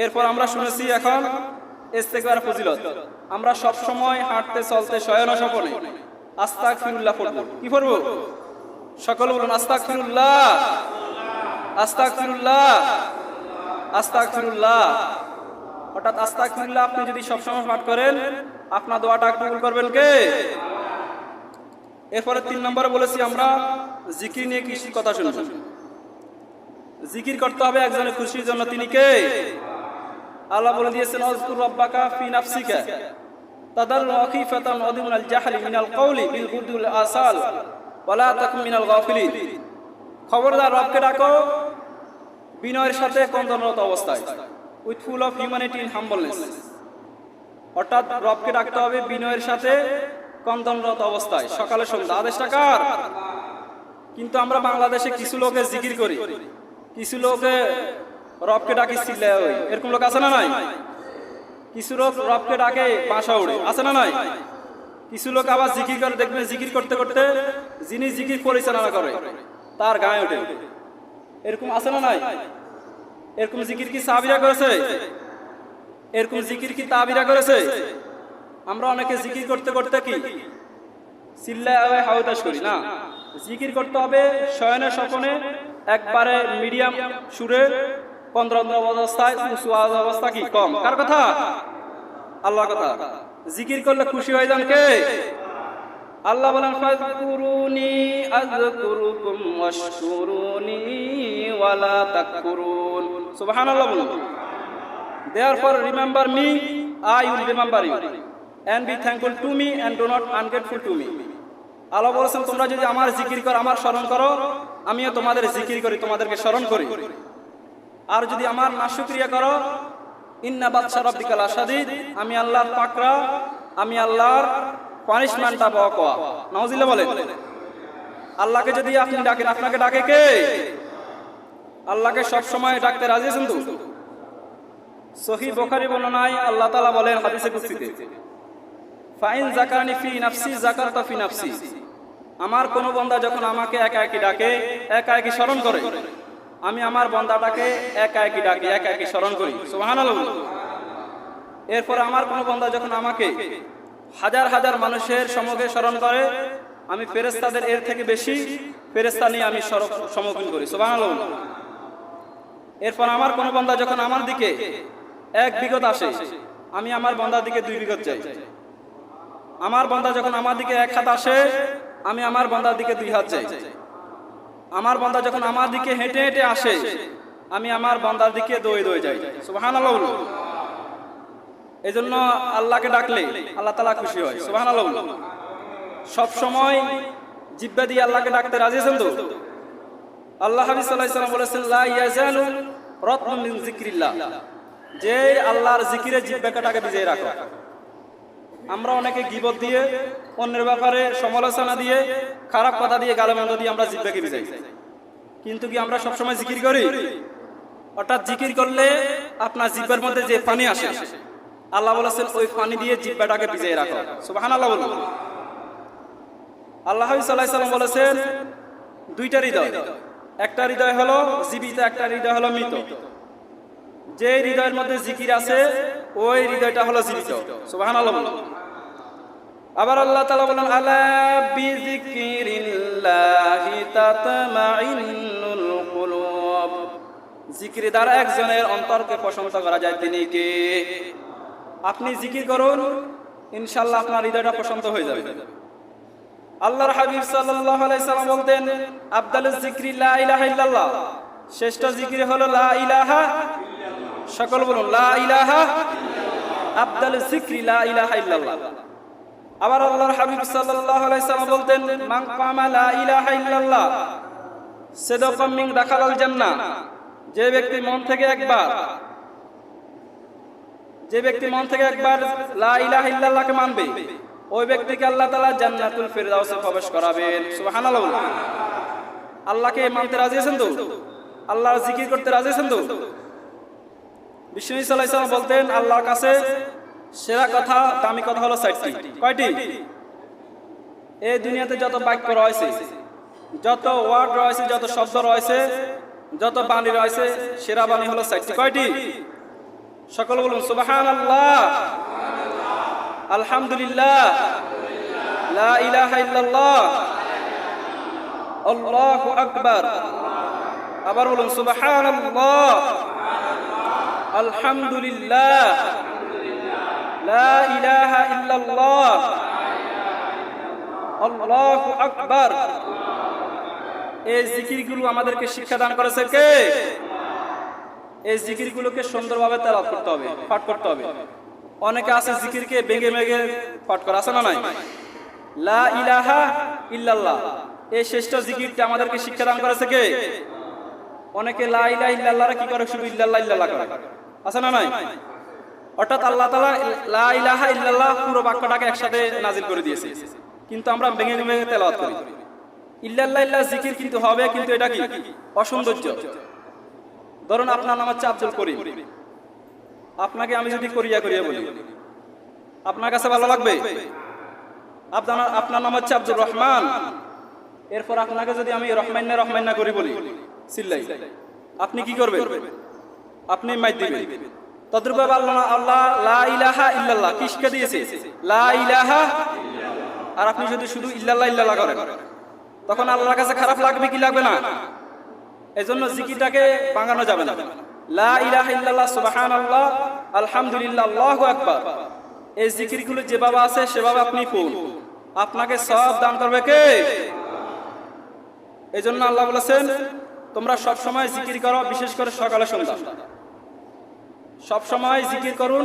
এরপর আমরা শুনেছি এখন ইস্তিগফার ফজিলত। আমরা সব সময় হাঁটতে চলতে শয়নে স্বপনে আস্তাগফিরুল্লাহ পড়ব। কি পড়ব? সকলে বলুন আস্তাগফিরুল্লাহ, আস্তাগফিরুল্লাহ, আস্তাগফিরুল্লাহ। অর্থাৎ আস্তাগফিরুল্লাহ আপনি যদি সবসময় পাঠ করেন, আপনার দোয়াটা কবুল করবেন কে? এরপরে 3 নম্বরে বলেছি আমরা জিকির নিয়ে কিছু কথা শুনব। জিকির করতে হবে একজনের খুশির জন্য, তিনি কে? আল্লাহ বলে দিয়েছেন আযকুর রাব্বাকা ফি নাফসিকা তাদাররুআন ওয়া খিফাতান ওয়া দুনাল জাহরি মিনাল কওলি বিল গুদুল আসাল ওয়া লা তাকুন মিনাল গাফিলিন। খবরদার রবকে ডাকো বিনয়ের সাথে কন্দনরত অবস্থায়, with full of humanity and humbleness. অর্থাৎ রবকে ডাকতে হবে বিনয়ের সাথে কন্দনরত অবস্থায়, সকালে সন্ধ্যা। আদেশটা কার? কিন্তু আমরা বাংলাদেশে কিছু লোকে জিকির করি, কিছু লোকে রবকে ডাকি চিল্লায় ওই, এরকম লোক আছে না নাই? কিছু লোক রবকে ডাকে বাসা উড়ে, আছে না নাই? কিছু লোক আবার জিকির করে, দেখবেন জিকির করতে করতে যিনি জিকির পরিচালনা করে তার গায়ে ওঠে, এরকম আছে না নাই? এরকম জিকির কি সাহাবীরা করেছে? এরকম জিকির কি তাবিরা করেছে? আমরা অনেকে জিকির করতে করতে কি চিল্লায় হাওতাস করি না। জিকির করতে হবে শয়নে স্বপনে একবারে মিডিয়াম সুরে, 15 অবস্থায় উঁচু অবস্থা কি কম? কার কথা? আল্লাহর কথা। জিকির করলে খুশি হয়ে যান কে? আল্লাহ বলেন ফাযকুরুনি আযকুরুকুম ওয়াশকুরুনি ওয়ালা তাকফুরুন। সুবহানাল্লাহ বলুন। Therefore remember me, I will remember you, and be thankful to me and do not ungrateful to me. আল্লাহ বলেছেন তোমরা যদি আমার জিকির করো, আমার স্মরণ করো, আমিও তোমাদের জিকির করি, তোমাদেরকে স্মরণ করি। আর যদি আমার নাশুকরিয়া করো, ইন্না বাতশা রাব্বিকা লাশাদীদ, আমি আল্লাহর পাকড়া, আমি আল্লাহর পানিশমেন্টটা বড় কওয়া। নাউজুবিল্লাহ বলেন। আল্লাহকে যদি আপনি ডাকেন, আপনাকে ডাকে কে? আল্লাহকে সব সময় ডাকতে রাজি আছেন তো? সহিহ বুখারী বর্ণনায় আল্লাহ তাআলা বলেন হাদিসে কুদসিতে, ফাইন যাকারনি ফি নাফসি যাকারতা ফি নাফসি, আমার কোন বান্দা যখন আমাকে একা একা ডাকে, একা একা স্মরণ করে, আমি আমার বান্দাটাকে একা একা ডাকি, একা একা স্মরণ করি। সুবহানাল্লাহ। এরপর আমার কোন বান্দা যখন আমাকে হাজার হাজার মানুষের সম্মুখে স্মরণ করে, আমি ফেরেশতাদের এর থেকে বেশি ফেরেশতা নিয়ে আমি সম্মুখীন করি। সুবহানাল্লাহ। এরপর আমার কোন বান্দা যখন আমার দিকে 1 বিগত আসে, আমি আমার বান্দার দিকে 2 বিগত যাই। আমার বান্দা যখন আমার দিকে 1 হাত আসে, আমি আমার বান্দার দিকে 2 হাত যাই। আমার বান্দা যখন আমার দিকে হেঁটে হেঁটে আসে, আমি আমার বান্দার দিকে দৌড়ে দৌড়ে যাই। সুবহানাল্লাহ। এজন্য আল্লাহকে ডাকলে আল্লাহ তাআলা খুশি হয়। সুবহানাল্লাহ। সব সময় জিহ্বা দিয়ে আল্লাহকে ডাকতে রাজি আছেন তো? আল্লাহ হাবিব সাল্লাল্লাহু আলাইহি ওয়াসাল্লাম বলেছেন, লা ইয়াজালু রাতবুন মিন যিকরিল্লাহ, যে আল্লাহর জিকিরে জিহ্বাটাকে ভিজিয়ে রাখো। আমরা অনেকে গীবত দিয়ে, অন্যের ব্যাপারে সমালোচনা দিয়ে, খারাপ কথা দিয়ে, গালমন্দ দিয়ে আমরা জিহ্বাকে ভিজাই। কিন্তু কি আমরা সব সময় জিকির করি? অর্থাৎ জিকির করলে আপনার জিহ্বার মধ্যে যে পানি আসে, আল্লাহ বলেছেন ওই পানি দিয়ে জিহ্বাটাকে ভিজিয়ে রাখো। সুবহানাল্লাহ বলুন। আল্লাহ হাবিব সাল্লাল্লাহু আলাইহি ওয়াসাল্লাম বলেছেন 2টা হৃদয়, একটা হৃদয় হলো জীবিত, একটা হৃদয় হলো মৃত। যে হৃদয়ের মধ্যে জিকির আছে ওই হৃদয়টা হলো জীবিত। সুবহানাল্লাহ বলুন। আবার আল্লাহ তাআলা বলেন, আলা বিযিকরিল্লাহি তাতমাইন্নুল কুলুব, জিকির দ্বারা একজনের অন্তরকে প্রশান্ত করা যায়। তিনি কে? আপনি জিকির করুন, ইনশাআল্লাহ আপনার হৃদয়টা প্রশান্ত হয়ে যাবে। আল্লাহর হাবিব সাল্লাল্লাহু আলাইহি সাল্লাম বলতেন, আফদালুজ যিকরি লা ইলাহা ইল্লাল্লাহ, শ্রেষ্ঠ জিকির হলো লা ইলাহা ইল্লাল্লাহ। সকল বলুন লা ইলাহা ইল্লাল্লাহ। আফদালুজ যিকরি লা ইলাহা ইল্লাল্লাহ। আবার আল্লাহর হাবিব সাল্লাল্লাহু আলাইহি সাল্লাম বলতেন, মান কামা লা ইলাহা ইল্লাল্লাহ সিদকাম মিন দাখালাল জান্নাহ, যে ব্যক্তি মন থেকে একবার লা ইলাহা ইল্লাল্লাহকে মানবে, ওই ব্যক্তিকে আল্লাহ তাআলা জান্নাতুল ফিরদাউসে প্রবেশ করাবেন। সুবহানাল্লাহ। আল্লাহকে মানতে রাজি আছেন তো? আল্লাহর জিকির করতে রাজি আছেন তো? বিশ্বনবী সাল্লাল্লাহু আলাইহি ওয়াসাল্লাম বলতেন, আল্লাহর কাছে সেরা কথা, দামি কথা হলো 4টি। কয়টি? এই দুনিয়াতে যত বাক্য রয়েছে, যত ওয়ার্ড রয়েছে, যত শব্দ রয়েছে, যত বাণী রয়েছে, সেরা বাণী হলো 4টি। কয়টি? সকল বলুন সুবহানাল্লাহ, আলহামদুলিল্লাহ, লা ইলাহা ইল্লাল্লাহ, আল্লাহু আকবার। আবার বলুন সুবহানাল্লাহ, আলহামদুলিল্লাহ, লা ইলাহা ইল্লাল্লাহ, আল্লাহু আকবার। এই জিকিরগুলো আমাদেরকে শিক্ষা দান করেছে কে? এই জিকিরগুলোকে সুন্দরভাবে তেলাওয়াত করতে হবে, পাঠ করতে হবে। অনেকে আছে জিকিরকে ভেঙে ভেঙে পাঠ করে, আছে না নাই? লা ইলাহা ইল্লাল্লাহ, এই শ্রেষ্ঠ জিকিরটা আমাদেরকে শিক্ষা দান করেছে কে? অনেকে লা ইলাহা ইল্লাল্লাহরে কি করে? শুধু ইল্লাল্লাহ ইল্লাল্লাহ করে, আছে না নাই? অর্থাৎ আল্লাহ তাআলা লা ইলাহা ইল্লাল্লাহ পুরো বাক্যটাকে একসাথে নাজিল করে দিয়েছে, কিন্তু আমরা ভেঙে ভেঙে তেলাওয়াত করি। ইল্লাল্লাহ ইল্লাহ জিকির কিন্তু হবে, কিন্তু এটা কি? অসৌন্দর্য। ধরুন আপনার নাম হচ্ছে আব্দুল করিম, আপনাকে আমি যদি করিয়া করিয়া বলি, আপনার কাছে ভালো লাগবে? আপনার নাম হচ্ছে আব্দুর রহমান, এরপর আপনাকে যদি আমি রহমান্না রহমান্না করি বলি, চিল্লাই, আপনি কি করবেন? আপনি মাইর দিবেন। তদ্রূপে আল্লাহ লা ইলাহা ইল্লাল্লাহ কিসকে দিয়েছে? লা ইলাহা ইল্লাল্লাহ। আর আপনি যদি শুধু ইল্লাল্লাহ ইল্লাল্লাহ করেন, তখন আল্লাহর কাছে খারাপ লাগবে কি লাগবে না? এজন্য জিকিরটাকে ভাঙানো যাবে না। লা ইলাহা ইল্লাল্লাহ, সুবহানাল্লাহ, আলহামদুলিল্লাহ, আল্লাহু আকবার, এই জিকিরগুলো যেভাবে আছে সেভাবে আপনি পড়ুন, আপনাকে সওয়াব দান করবে কে? এই জন্য আল্লাহ বলেছেন তোমরা সব সময় জিকির করো, বিশেষ করে সকালে সন্ধ্যা সব সময় জিকির করুন।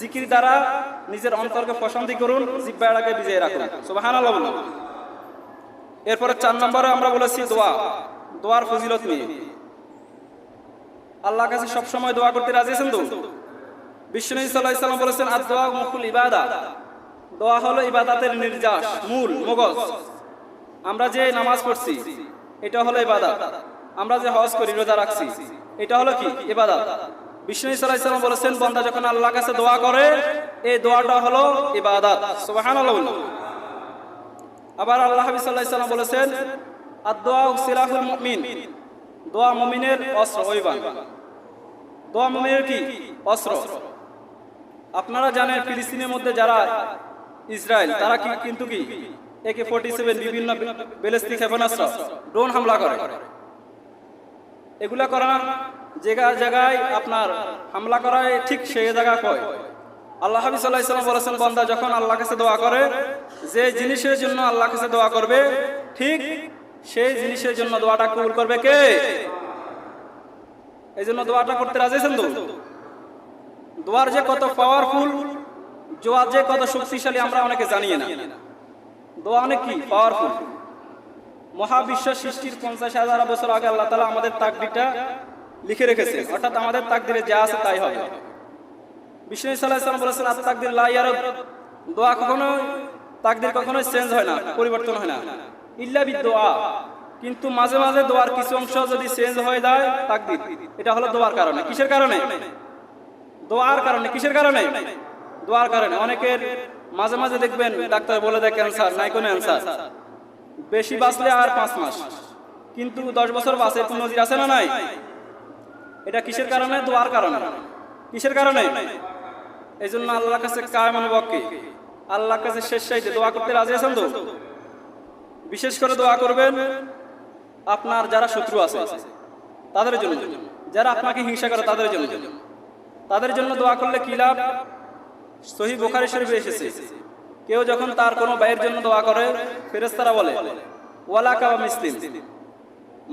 জিকির দ্বারা নিজের অন্তরকে প্রশান্তি করুন, জিহ্বাটাকে বিজয় রাখুন। সুবহানাল্লাহ বলুন। এরপরে 4 নম্বরে আমরা বলেছি দোয়া, দোয়ার ফজিলত নিয়ে। আল্লাহর কাছে সব সময় দোয়া করতে রাজি আছেন তো? বিশ্বনবী সাল্লাল্লাহু আলাইহি ওয়াসাল্লাম বলেছেন আদ-দুআ মুখুল ইবাদা, দোয়া হলো ইবাদতের নির্যাস, মূল মগজ। আমরা যে নামাজ পড়ছি এটা হলো ইবাদত, আমরা যে হজ করি, রোজা রাখছি, এটা হলো কি? ইবাদত। বিশ্বনবী সাল্লাল্লাহু আলাইহি ওয়াসাল্লাম বলেছেন বান্দা যখন আল্লাহর কাছে দোয়া করে এই দোয়াটা হলো ইবাদত। সুবহানাল্লাহ। আবার আল্লাহ হাবিব সাল্লাল্লাহু আলাইহি ওয়াসাল্লাম বলেছেন আদ-দুআ সিলাহুল মুমিন, দোয়া মুমিনের অস্ত্র, ওইবান। দোয়া মুমিনের কি? অস্ত্র। আপনারা জানেন ফিলিস্তিনের মধ্যে যারা ইসরায়েল, তারা কি কিন্তু কি AK-47 বিভিন্ন ব্যালিস্টিক ক্ষেপণাস্ত্র, ড্রোন হামলা করে। এগুলা করা জায়গায় জায়গায় আপনার হামলা করায় ঠিক সেই জায়গা কয়। আল্লাহ হাবিব সাল্লাল্লাহু আলাইহি ওয়াসাল্লাম বলেছেন বান্দা যখন আল্লাহর কাছে দোয়া করে, যে জিনিসের জন্য আল্লাহর কাছে দোয়া করবে ঠিক সেই জিনিসের জন্য দোয়াটা কবুল করবে কে? এই জন্য দোয়াটা করতে রাজি আছেন তো? দোয়ার যে কত পাওয়ারফুল, দোয়া যে কত শক্তিশালী আমরা অনেকে জানি না। দোয়া অনেক কি পাওয়ারফুল। মহাবিশ্ব সৃষ্টির 50,000 বছর আগে আল্লাহ তাআলা আমাদের তাকদীরটা লিখে রেখেছে, অর্থাৎ আমাদের তাকদীরে যা আছে তাই হবে। বিশ্বনবী সাল্লাল্লাহু আলাইহি ওয়াসাল্লাম বলেছেন আত-তাকদীর লা ইয়ারদ, দোয়া কখনো তাকদীর কখনো চেঞ্জ হয় না, পরিবর্তন হয় না, ইল্লা বিদ-দুআ, কিন্তু মাঝে মাঝে দোয়ার কিছু অংশ যদি চেঞ্জ হয়ে যায় তাকদীর, এটা হলো দোয়ার কারণে। কিসের কারণে? দোয়ার কারণে। কিসের কারণে? দোয়ার কারণে। অনেকের মাঝে মাঝে দেখবেন ডাক্তার বলে দেয় ক্যান্সার, নাই কোনো অ্যান্সার, বেশি বাঁচলে আর 5 মাস, কিন্তু 10 বছর বাঁচে, কোন নজির আছে না নাই? এটা কিসের কারণে? দোয়ার কারণে। কিসের কারণে? এই জন্য আল্লাহর কাছে কায়মান ওয়াক্কি, আল্লাহর কাছে শেষ চাইতে দোয়া করতে রাজি আছেন তো? বিশেষ করে দোয়া করবেন আপনার যারা শত্রু আছে তাদের জন্য, যারা আপনাকে হিংসা করে তাদের জন্য। তাদের জন্য দোয়া করলে কি লাভ? সহিহ বুখারী শরীফে এসেছে কেউ যখন তার কোনো ভাইয়ের জন্য দোয়া করে ফেরেশতারা বলে ওয়ালাকা ওয়া মিসলিম,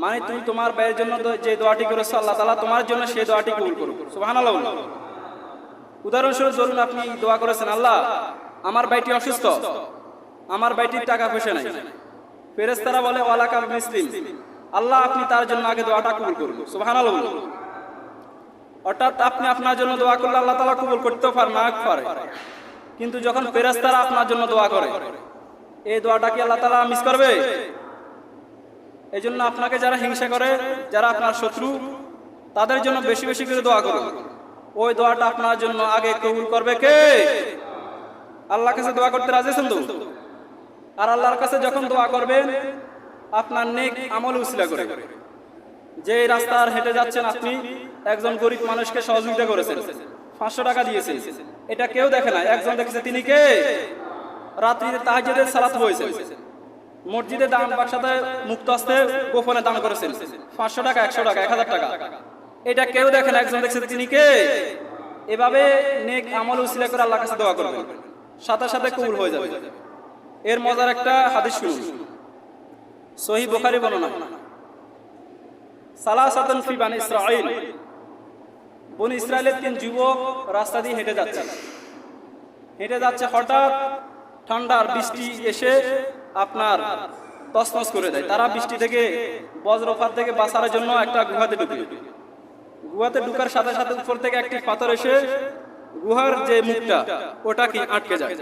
মানে তুমি তোমার ভাইয়ের জন্য যে দোয়াটি করেছো আল্লাহ তাআলা তোমার জন্য সেই দোয়াটি কবুল করুন। সুবহানাল্লাহ। উদাহরণস্বরূপ ধরুন আপনি দোয়া করেছেন আল্লাহ আমার ভাইটি অসুস্থ, আমার ভাইটির টাকা পয়সা নাই, ফেরেশতারা বলে ওয়ালাকা ওয়া মিসলিম, আল্লাহ আপনি তার জন্য আগে দোয়াটা কবুল করুন। সুবহানাল্লাহ। অর্থাৎ আপনি আপনার জন্য দোয়া করলে আল্লাহ তাআলা কবুল করতেও পারে না পারে, কিন্তু যখন ফেরেশতারা আপনার জন্য দোয়া করে এই দোয়াটা কি আল্লাহ তাআলা মিস করবে? এই জন্য আপনাকে যারা হিংসা করে, যারা আপনার শত্রু, তাদের জন্য বেশি বেশি করে দোয়া করুন। ওই দোয়াটা আপনার জন্য আগে কবুল করবে কে? আল্লাহর কাছে দোয়া করতে রাজি আছেন তো? আর আল্লাহর কাছে যখন দোয়া করবেন আপনার নেক আমল উসিলা করে, যে রাস্তার হেঁটে যাচ্ছেন আপনি একজন গরিব মানুষকে সহযোগিতা করেছেন, 500 টাকা দিয়েছেন, এটা কেউ দেখে না, একজন দেখেছে, তিনি কে? রাত্রিতে তাহাজ্জুদের সালাত হয়েছে, মসজিদে দান বাক্সাতে মুক্ত হস্তে গোপনে দান করেছেন, 500 টাকা, 100 টাকা, 1000 টাকা, এটা কেউ দেখে না, একজন দেখেছে, তিনি কে? এভাবে নেক আমল উসিলা করে আল্লাহর কাছে দোয়া করবেন, সাথে সাথে কবুল হয়ে যাবে। এর মজার একটা হাদিস শুনুন, সহিহ বুখারী বর্ণনা। সালাসাতুন ফি বানি ইসরাঈল, বনি ইসরায়েলের 3 যুবক রাস্তা দিয়ে হেঁটে যাচ্ছে, হঠাৎ ঠান্ডার বৃষ্টি এসে আপনার তছনছ করে দেয়। তারা বৃষ্টি থেকে, বজ্রপাত থেকে বাঁচার জন্য একটা গুহাতে ঢুকে, গুহাতে ঢুকার সাথে সাথে উপর থেকে একটি পাথর এসে গুহার যে মুখটা ওটা কি আটকে যায়।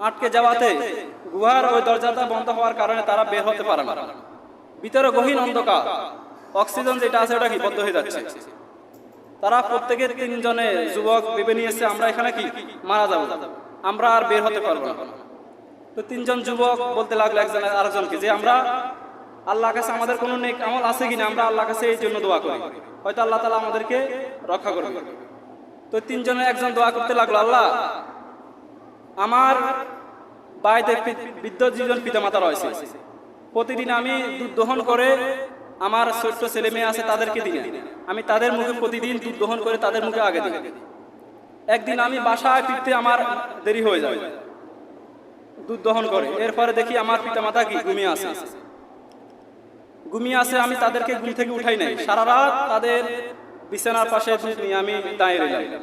আটকে যাওয়াতে গুহার ওই দরজাটা বন্ধ হওয়ার কারণে তারা বের হতে পারে না। ভিতরে গহীন অন্ধকার, অক্সিজেন যেটা আছে ওটা কি বন্ধ হয়ে যাচ্ছে। তারা প্রত্যেকের 3 জনে যুবক ভেবে নিয়েছে আমরা এখানে কি মারা যাব, আমরা আর বের হতে পারবো না। তো 3 জন যুবক বলতে লাগলো একজন আরেকজনকে যে আমরা আল্লাহর কাছে আমাদের কোনো নেক আমল আছে কিনা, আমরা আল্লাহর কাছে এই জন্য দোয়া করি, হয়তো আল্লাহ তাআলা আমাদেরকে রক্ষা করবে। তো 3 জনের একজন দোয়া করতে লাগলো আল্লাহ আমার বাড়িতে বৃদ্ধ 2 জন পিতামাতা রয়েছে, প্রতিদিন আমি দুধ দহন করে আমার ছোট্ট ছেলে মেয়ে আছে তাদেরকে দিই না, আমি তাদের মুখে প্রতিদিন দুধ দহন করে তাদের মুখে আগে দিই। একদিন আমি বাসায় ফিরতে আমার দেরি হয়ে যায়, দুধ দহন করে, এরপরে দেখি আমার পিতামাতা কি ঘুমিয়ে আছে, আমি তাদেরকে ঘুম থেকে উঠাই নাই, সারা রাত তাদের বিছানার পাশে দুধ নিয়ে আমি দাঁড়িয়ে রইলাম।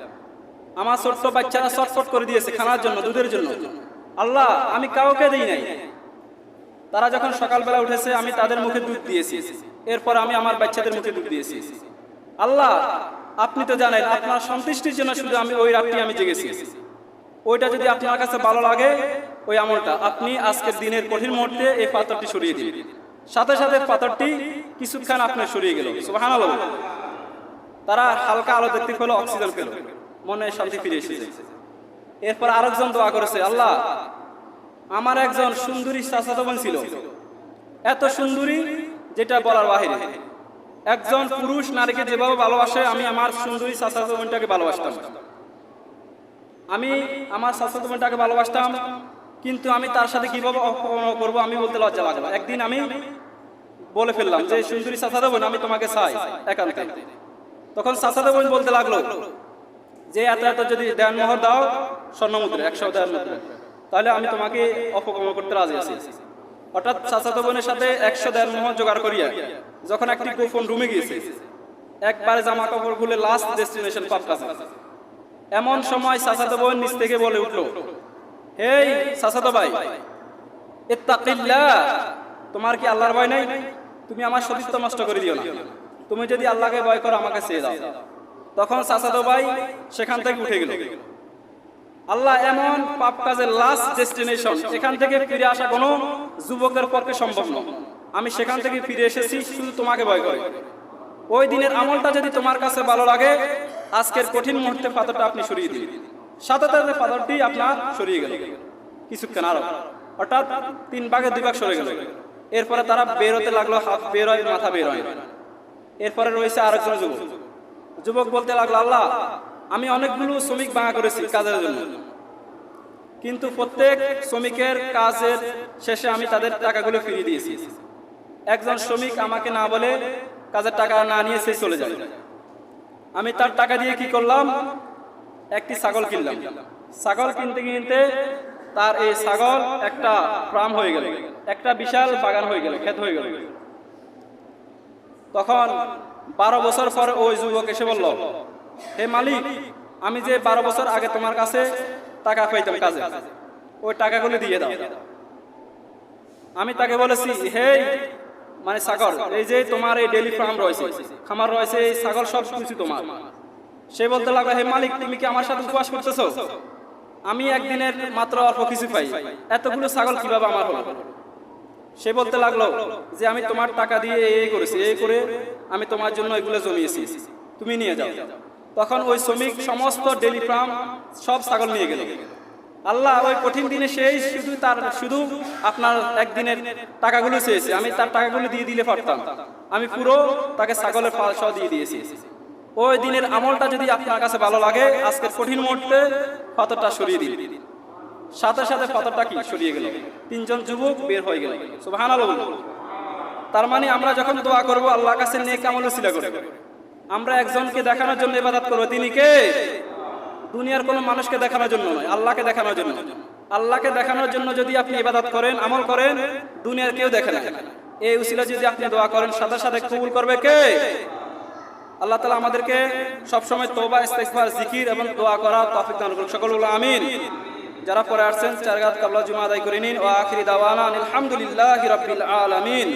আমার ছোট্ট বাচ্চারা ছটফট করে দিয়েছে খানার জন্য, দুধের জন্য। আল্লাহ, আমি কাউকে দিই নাই। তারা যখন সকালবেলা উঠেছে আমি তাদের মুখে দুধ দিয়েছি, এরপর আমি আমার বাচ্চাদের মুখে দুধ দিয়েছি। আল্লাহ, আপনি তো জানেন আপনার সন্তুষ্টির জন্য শুধু আমি ওই রাতটি আমি জেগেছি। ওইটা যদি আপনার কাছে ভালো লাগে, ওই আমলটা আপনি আজকের দিনের কঠিন মুহূর্তে এই পাথরটি সরিয়ে দিন। সাথে সাথে পাথরটি কিছুক্ষণ আপনার সরিয়ে গেল। সুবহানাল্লাহ। তারা হালকা আলো দেখতে পেল, অক্সিজেন পেল, মনে শান্তি ফিরে এসেছে। এরপর আরেকজন দোয়া করেছে, আল্লাহ, আমার একজন সুন্দরী চাচাতো বোন ছিল, এত সুন্দরী যেটা বলার বাহিরে। একজন পুরুষ নারীকে যেভাবে ভালোবাসে আমি আমার সুন্দরী চাচাতো বোনটাকে ভালোবাসতাম। আমি আমার চাচাতো বোনটাকে ভালোবাসতাম, কিন্তু আমি তার সাথে কিভাবে অপমান করবো আমি বলতে লজ্জা লাগলো। একদিন আমি বলে ফেললাম যে সুন্দরী চাচাতো বোন, আমি তোমাকে চাই একান্তে। তখন চাচাতো বোন বলতে লাগলো যে এত এত যদি দেনমোহর দাও, স্বর্ণমুদ্রা 100 দেনমুদ্রা, তাহলে আমি তোমাকে অপমান করতে রাজি আছি। হঠাৎ চাচাতো বোনের সাথে 100 দেনমোহর জোগাড় করিয়া যখন একটি গোপন রুমে গিয়েছে, একবারে জামা কাপড় খুলে লাস্ট ডেস্টিনেশন পাবকাছে। এমন সময় চাচাতো বোন নিচ থেকে বলে উঠলো, হেই চাচাতো ভাই, ইত্তাকিল্লাহ, তোমার কি আল্লাহর ভয় নাই? তুমি আমার সতীত্ব নষ্ট করে দিও না, তুমি যদি আল্লাহকে ভয় করো আমাকে ছেড়ে দাও। তখন চাচাতো ভাই সেখান থেকে উঠে গেল। আল্লাহ, এমন পাপ কাজের লাস্ট ডেস্টিনেশন, এখান থেকে ফিরে আসা কোনো যুবকের পক্ষে সম্ভব নয়। আমি সেখান থেকে ফিরে এসেছি শুধু তোমাকে ভয় করে। ওই দিনের আমলটা যদি তোমার কাছে ভালো লাগে, আজকের কঠিন মুহূর্তে পাথরটা আপনি সরিয়ে দিন। সাথে সাথে পাথরটি আপনার সরিয়ে গেল কিছুক্ষণ আরো, অর্থাৎ 3 ভাগে 2 ভাগ সরে গেল। এরপরে তারা বের হতে লাগলো, হাত বের হয়, মাথা বের হয়। এরপরে রয়েছে আরেকজন যুবক বলতে লাগলো, আল্লাহ, আমি অনেকগুলো শ্রমিক ভাঙা করেছি কাজের জন্য, কিন্তু প্রত্যেক শ্রমিকের কাজের শেষে আমি তাদের টাকাগুলো ফিরিয়ে দিয়েছি। একজন শ্রমিক আমাকে না বলে কাজের টাকা না নিয়ে সে চলে যায়। আমি তার টাকা দিয়ে কি করলাম, একটি ছাগল কিনলাম। ছাগল কিনতে কিনতে তার এই ছাগল একটা ফার্ম হয়ে গেল, একটা বিশাল বাগান হয়ে গেল, ক্ষেত হয়ে গেল। তখন 12 বছর পরে ওই যুবক এসে বলল, হে মালিক, আমি যে 12 বছর আগে তোমার কাছে টাকা পাইতাম কাজে, ওই টাকাগুলো দিয়ে দাও। আমি তাকে বলেছি, হে মানে ছাগল, এই যে তোমার এই ডেইলি ফার্ম রয়েছে, খামার রয়েছে, এই ছাগল সব কিছু তোমার। সে বলতে লাগলো, হে মালিক, তুমি কি আমার সাথে উপবাস করতেছো? আমি একদিনের মাত্র অল্প কিছু পাই, এতগুলো ছাগল কিভাবে আমার হলো? সে বলতে লাগলো যে আমি তোমার টাকা দিয়ে এই করেছি, এই করে আমি তোমার জন্য এগুলো জমিয়েছি, তুমি নিয়ে যাও। তখন ওই শ্রমিক সমস্ত ডেইলি ফার্ম সব ছাগল নিয়ে গেল। আল্লাহ, ওই কঠিন দিনে সেই শুধু আপনার একদিনের টাকাগুলো চেয়েছে, আমি তার টাকাগুলো দিয়ে দিলে পারতাম, আমি পুরো তাকে ছাগলের পাল সহ দিয়ে দিয়েছি। ওই দিনের আমলটা যদি আপনার কাছে ভালো লাগে, আজকের কঠিন মুহূর্তে পাথরটা সরিয়ে দিন। সাথে সাথে পাথরটা কি সরিয়ে গেল, 3 জন যুবক বের হয়ে গেল। সুবহানাল্লাহ। তার মানে আমরা যখন দোয়া করব আল্লাহর কাছে নেক আমল উসিলা করে, আমরা একজনকে দেখানোর জন্য ইবাদত করব, তিনি কে? দুনিয়ার কোনো মানুষকে দেখানোর জন্য নয়, আল্লাহকে দেখানোর জন্য। আল্লাহকে দেখানোর জন্য যদি আপনি ইবাদত করেন, আমল করেন, দুনিয়ার কেউ দেখে না। এই উসিলা যদি আপনি দোয়া করেন, সাথে সাথে কবুল করবে কে? আল্লাহ তাআলা আমাদেরকে সব সময় তওবা, ইস্তিগফার, জিকির এবং দোয়া করার তৌফিক দান করুন। সকলে বলুন আমিন। যারা পরে আসছেন 4 রাকাত কাবলা জুমা আদায় করে নিন। ওয়া আখিরি দাওয়ানা আলহামদুলিল্লাহি রাব্বিল আলামিন।